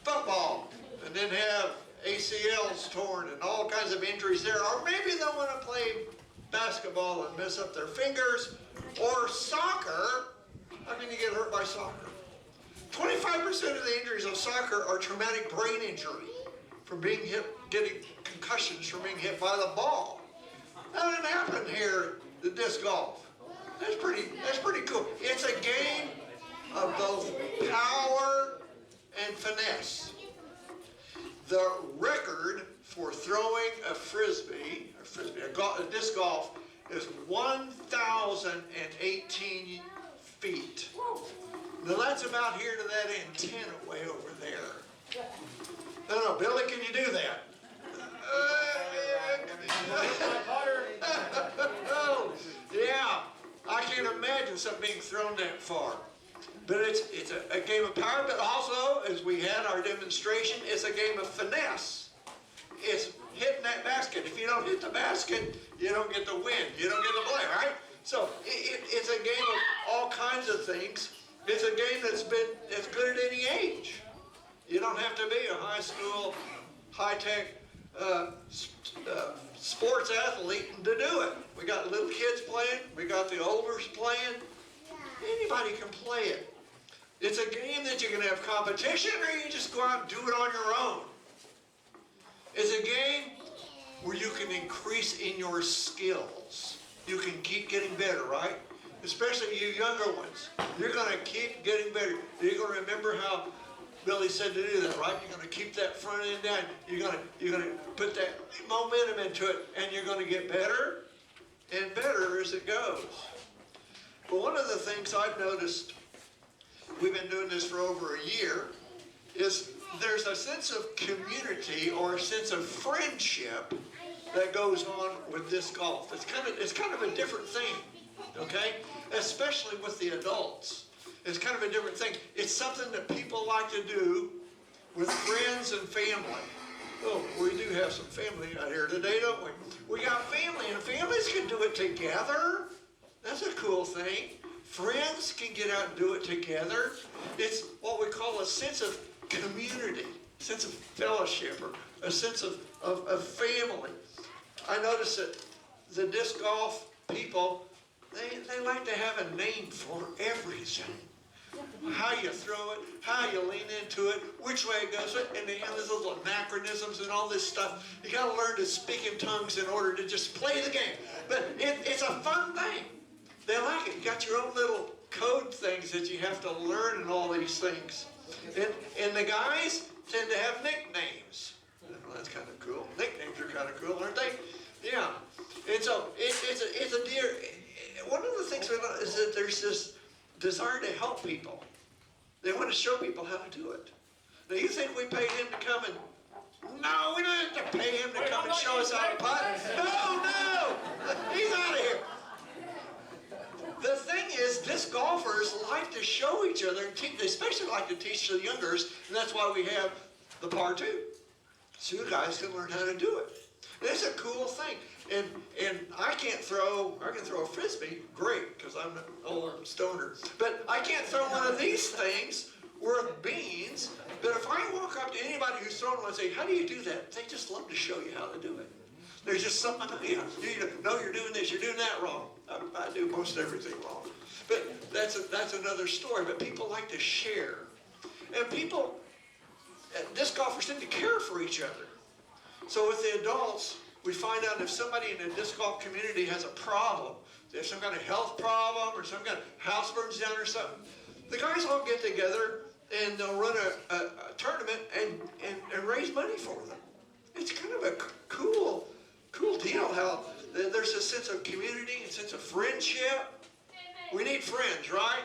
football and then have ACLs torn and all kinds of injuries there. Or maybe they'll want to play basketball and mess up their fingers. Or soccer. How many get hurt by soccer? 25% of the injuries of soccer are traumatic brain injury from being hit, getting concussions from being hit by the ball. That didn't happen here at the disc golf. That's pretty cool. It's a game of both power and finesse. The record for throwing a frisbee, a disc golf, is 1,018 feet. Now that's about here to that antenna way over there. No, Billy, can you do that? Oh, yeah, I can't imagine something being thrown that far. But it's a game of power, but also, as we had our demonstration, it's a game of finesse. It's hitting that basket. If you don't hit the basket, you don't get the win. You don't get the play, right? So it's a game of all kinds of things. It's a game that's good at any age. You don't have to be a high school, high-tech sports athlete to do it. We got little kids playing. We got the olders playing. Anybody can play it. It's a game that you can have competition or you just go out and do it on your own. It's a game where you can increase in your skills. You can keep getting better, right? Especially you younger ones. You're going to keep getting better. You're going to remember how Billy said to do that, right? You're going to keep that front end down. You're going to put that momentum into it, and you're going to get better and better as it goes. But one of the things I've noticed, we've been doing this for over a year, is there's a sense of community or a sense of friendship that goes on with disc golf. It's kind of a different thing, okay? Especially with the adults. It's kind of a different thing. It's something that people like to do with friends and family. Oh, we do have some family out here today, don't we? We got family, and families can do it together. That's a cool thing. Friends can get out and do it together. It's what we call a sense of community, a sense of fellowship, or a sense of family. I notice that the disc golf people, they like to have a name for everything. How you throw it, how you lean into it, which way it goes, and they have these little anachronisms and all this stuff. You got to learn to speak in tongues in order to just play the game. But it's a fun thing. They like it. You got your own little code things that you have to learn and all these things. And the guys tend to have nicknames. Well, that's kind of cool. Nicknames are kind of cool, aren't they? Yeah. And so it's a dear. One of the things we know is that there's this desire to help people. They want to show people how to do it. Now you think we paid him to come and? No, we don't have to pay him to come and show us how to putt. No, he's out of here. The thing is, disc golfers like to show each other, and they especially like to teach the youngers, and that's why we have the par 2. So you guys can learn how to do it. And it's a cool thing. And I can throw a frisbee, great, because I'm an old stoner. But I can't throw one of these things worth beans. But if I walk up to anybody who's thrown one and say, how do you do that? They just love to show you how to do it. There's just something, no, you're doing this, you're doing that wrong. I do most everything wrong. But that's another story. But people like to share. And people, disc golfers tend to care for each other. So with the adults, we find out if somebody in the disc golf community has a problem, they have some kind of health problem or some kind of house burns down or something, the guys all get together and they'll run a tournament and raise money for them. It's kind of a cool deal how there's a sense of community, a sense of friendship. We need friends, right?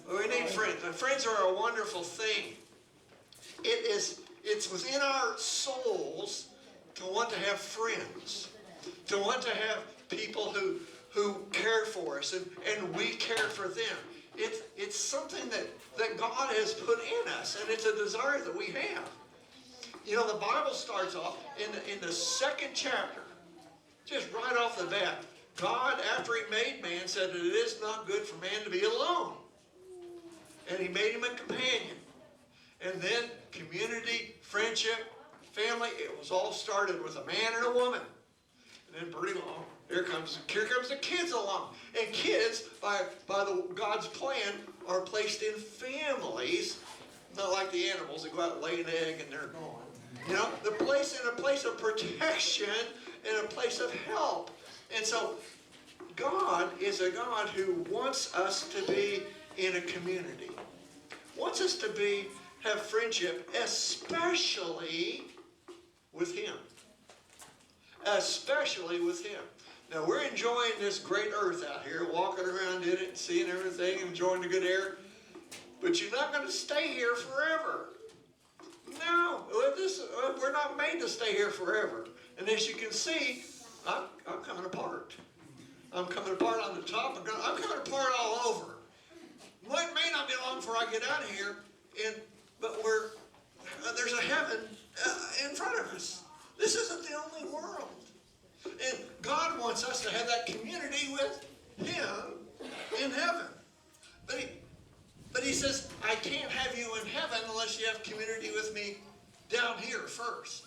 We need friends. And friends are a wonderful thing. It's within our souls to want to have friends, to want to have people who care for us and we care for them. It's something that God has put in us, and it's a desire that we have. You know, the Bible starts off in the second chapter Just right off the bat, God, after he made man, said that it is not good for man to be alone. And he made him a companion. And then community, friendship, family, it was all started with a man and a woman. And then pretty long, here comes the kids along. And kids, by God's plan, are placed in families, not like the animals that go out and lay an egg and they're gone. You know, they're placed in a place of protection and a place of help. And so God is a God who wants us to be in a community. Wants us to have friendship, especially with him. Especially with him. Now we're enjoying this great earth out here, walking around in it, seeing everything, enjoying the good air. But you're not going to stay here forever. No, we're not made to stay here forever. And as you can see, I'm coming apart. I'm coming apart on the top. I'm coming apart all over. Well, it may not be long before I get out of here, but there's a heaven in front of us. This isn't the only world. And God wants us to have that community with him in heaven. But he says, I can't have you in heaven unless you have community with me down here first.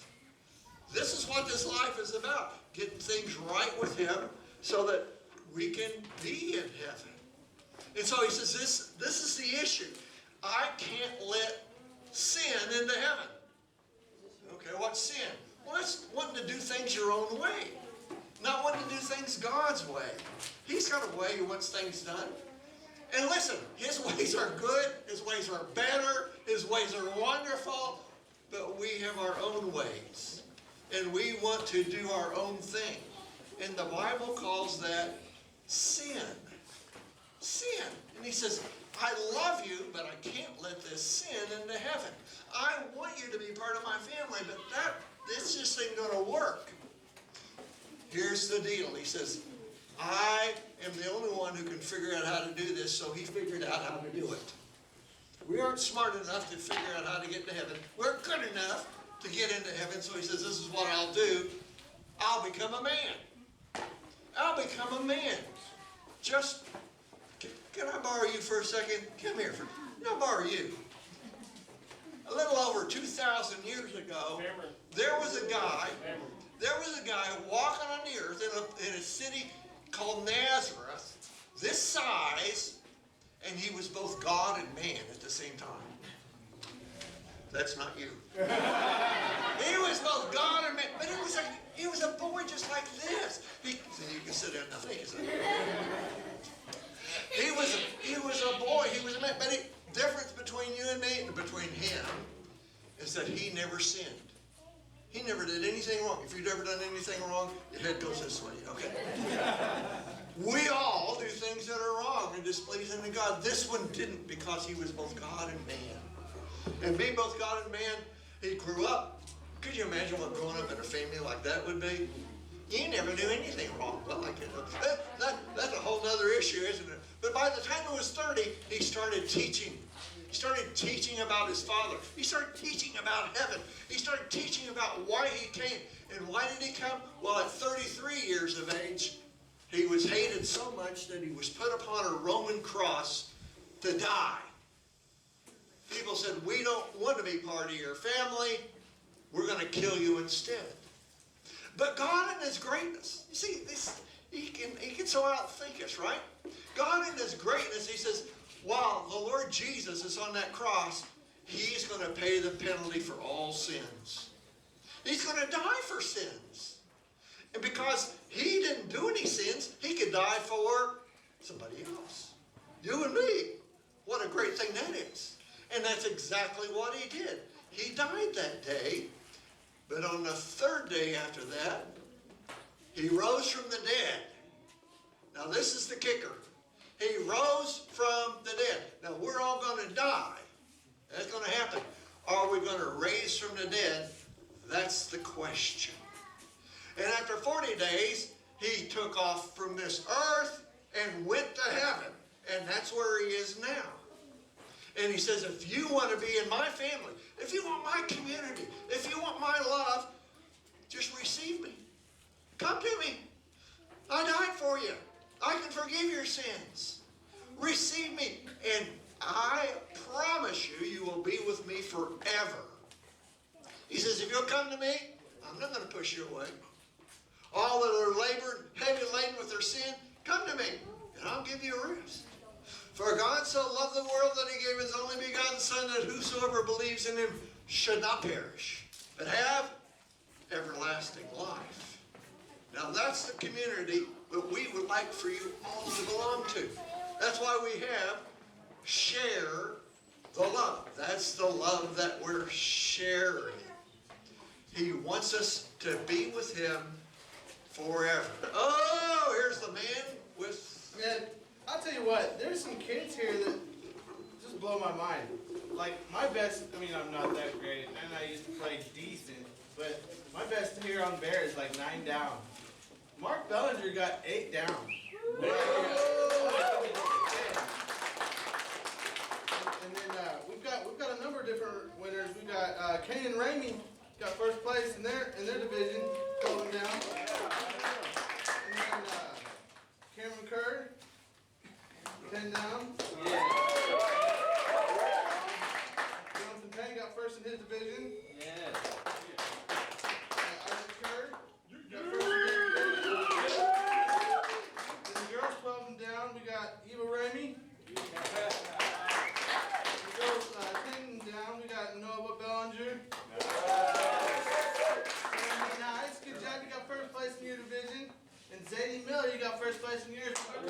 This is what this life is about. Getting things right with him so that we can be in heaven. And so he says, this is the issue. I can't let sin into heaven. Okay, what's sin? Well, it's wanting to do things your own way. Not wanting to do things God's way. He's got a way he wants things done. And listen, his ways are good, his ways are better, his ways are wonderful, but we have our own ways. And we want to do our own thing. And the Bible calls that sin. Sin. And he says, I love you, but I can't let this sin into heaven. I want you to be part of my family, but this just ain't going to work. Here's the deal. He says, I am the only one who can figure out how to do this, so he figured out how to do it. We aren't smart enough to figure out how to get to heaven. We're good enough to get into heaven, so he says, this is what I'll do. I'll become a man. I'll become a man. Just, can I borrow you for a second? Come here. Can I borrow you? A little over 2,000 years ago, there was a guy walking on the earth in a city called Nazareth, this size, and he was both God and man at the same time. That's not you. He was both God and man, but he was a boy just like this. You can sit down now. He was a boy. He was a man. But the difference between you and me, between him, is that he never sinned. He never did anything wrong. If you've ever done anything wrong, your head goes this way, okay? We all do things that are wrong and displeasing to God. This one didn't, because he was both God and man. And being both God and man, he grew up. Could you imagine what growing up in a family like that would be? You never do anything wrong. Well, that's a whole other issue, isn't it? But by the time he was 30, he started teaching. He started teaching about his Father. He started teaching about heaven. He started teaching about why he came. And why did he come? Well, at 33 years of age, he was hated so much that he was put upon a Roman cross to die. People said, we don't want to be part of your family. We're going to kill you instead. But God in his greatness, you see, he can so outthink us, right? God in his greatness, he says, while the Lord Jesus is on that cross, he's going to pay the penalty for all sins. He's going to die for sins. And because he didn't do any sins, he could die for somebody else. You and me. What a great thing that is. And that's exactly what he did. He died that day. But on the third day after that, he rose from the dead. Now this is the kicker. He rose from the dead. Now we're all going to die. That's going to happen. Are we going to raise from the dead? That's the question. And after 40 days, he took off from this earth and went to heaven. And that's where he is now. And he says, if you want to be in my family, if you want my community, if you want my love, just receive me. Come to me. I died for you. I can forgive your sins. Receive me, and I promise you, you will be with me forever. He says, if you'll come to me, I'm not going to push you away. All that are labored, heavy laden with their sin, come to me, and I'll give you rest. For God so loved the world that he gave his only begotten Son, that whosoever believes in him should not perish, but have everlasting life. Now that's the community that we would like for you all to belong to. That's why we have Share the Love. That's the love that we're sharing. He wants us to be with him forever. Oh, here's the man with... Man, I'll tell you what, there's some kids here that just blow my mind. Like, my best, I mean, I'm not that great, and I used to play decent, but my best here on Bear is like 9 down. Mark Bellinger got 8 down. And then we've got a number of different winners. We got Kane and Ramey got first place in their division, going down. And then Cameron Kerr, 10 down. Yeah. Jonathan Payne got first in his division. Yes. Isaac Kerr got first in his division. Then the girls 12 and down, we got Eva Ramey. The girls 10 and down, we got Noah Bellinger. Nice, good job, you got first place in your division. And Zadie Miller, you got first place in yours. We're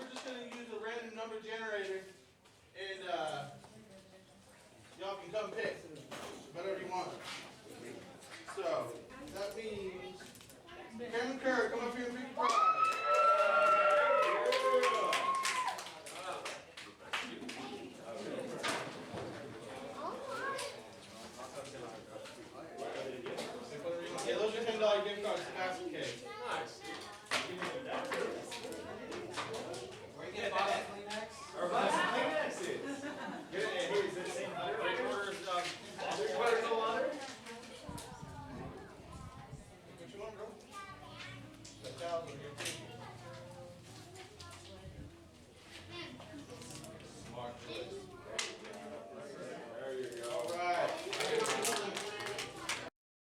just going to use a random number generator, and y'all can come pick whatever you want. So, that means Cameron Kerr, come up here and pick your prize. Yeah, those are $10 gift cards to Basket Cave. Nice. Where you get Boston Kleenex? Or Boston Kleenex is. Good, and here's the same letter. Three quarters of Three quarters of water. What you want, bro? The towels are here too. Mark Lewis. There you go. All right.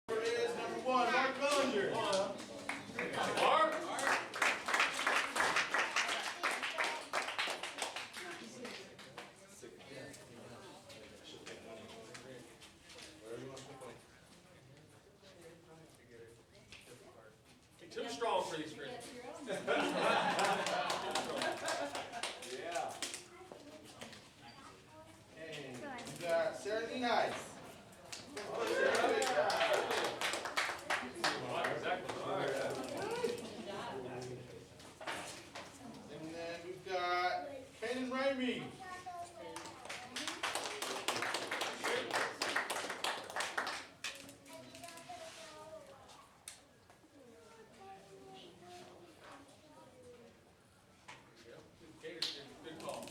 Here is number 1, Mark Bellinger. Mark. Too strong for these Christians. Yeah. And we got Sarah Nice. And then we've got Kane and Ramey. Good call.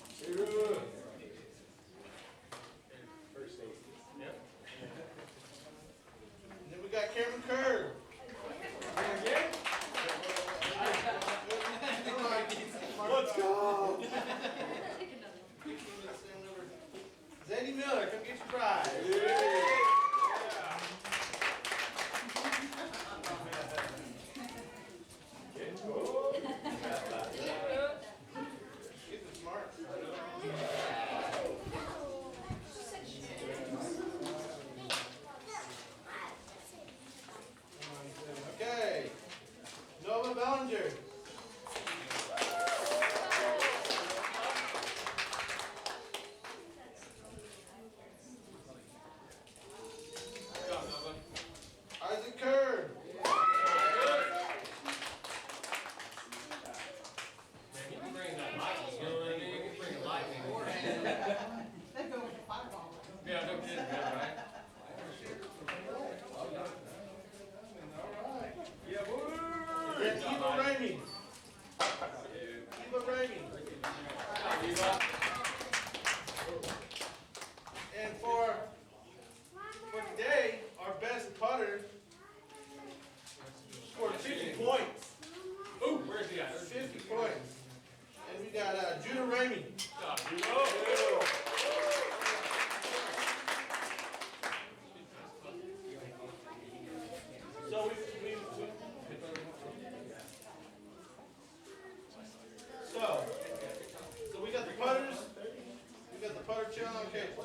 First aid. Yep. And then we got Cameron Kerr. Let's go. Zadie Miller, come get your prize. Kids are smart. Okay. Noah Bellinger. Isaac Kerr. Man, you can bring that lightning. You know what I mean? You can bring a lightning. Yeah, no kidding, man, right? Yeah, boy. And Eva Ramey. Eva Ramey. And for today, our best putter Okay.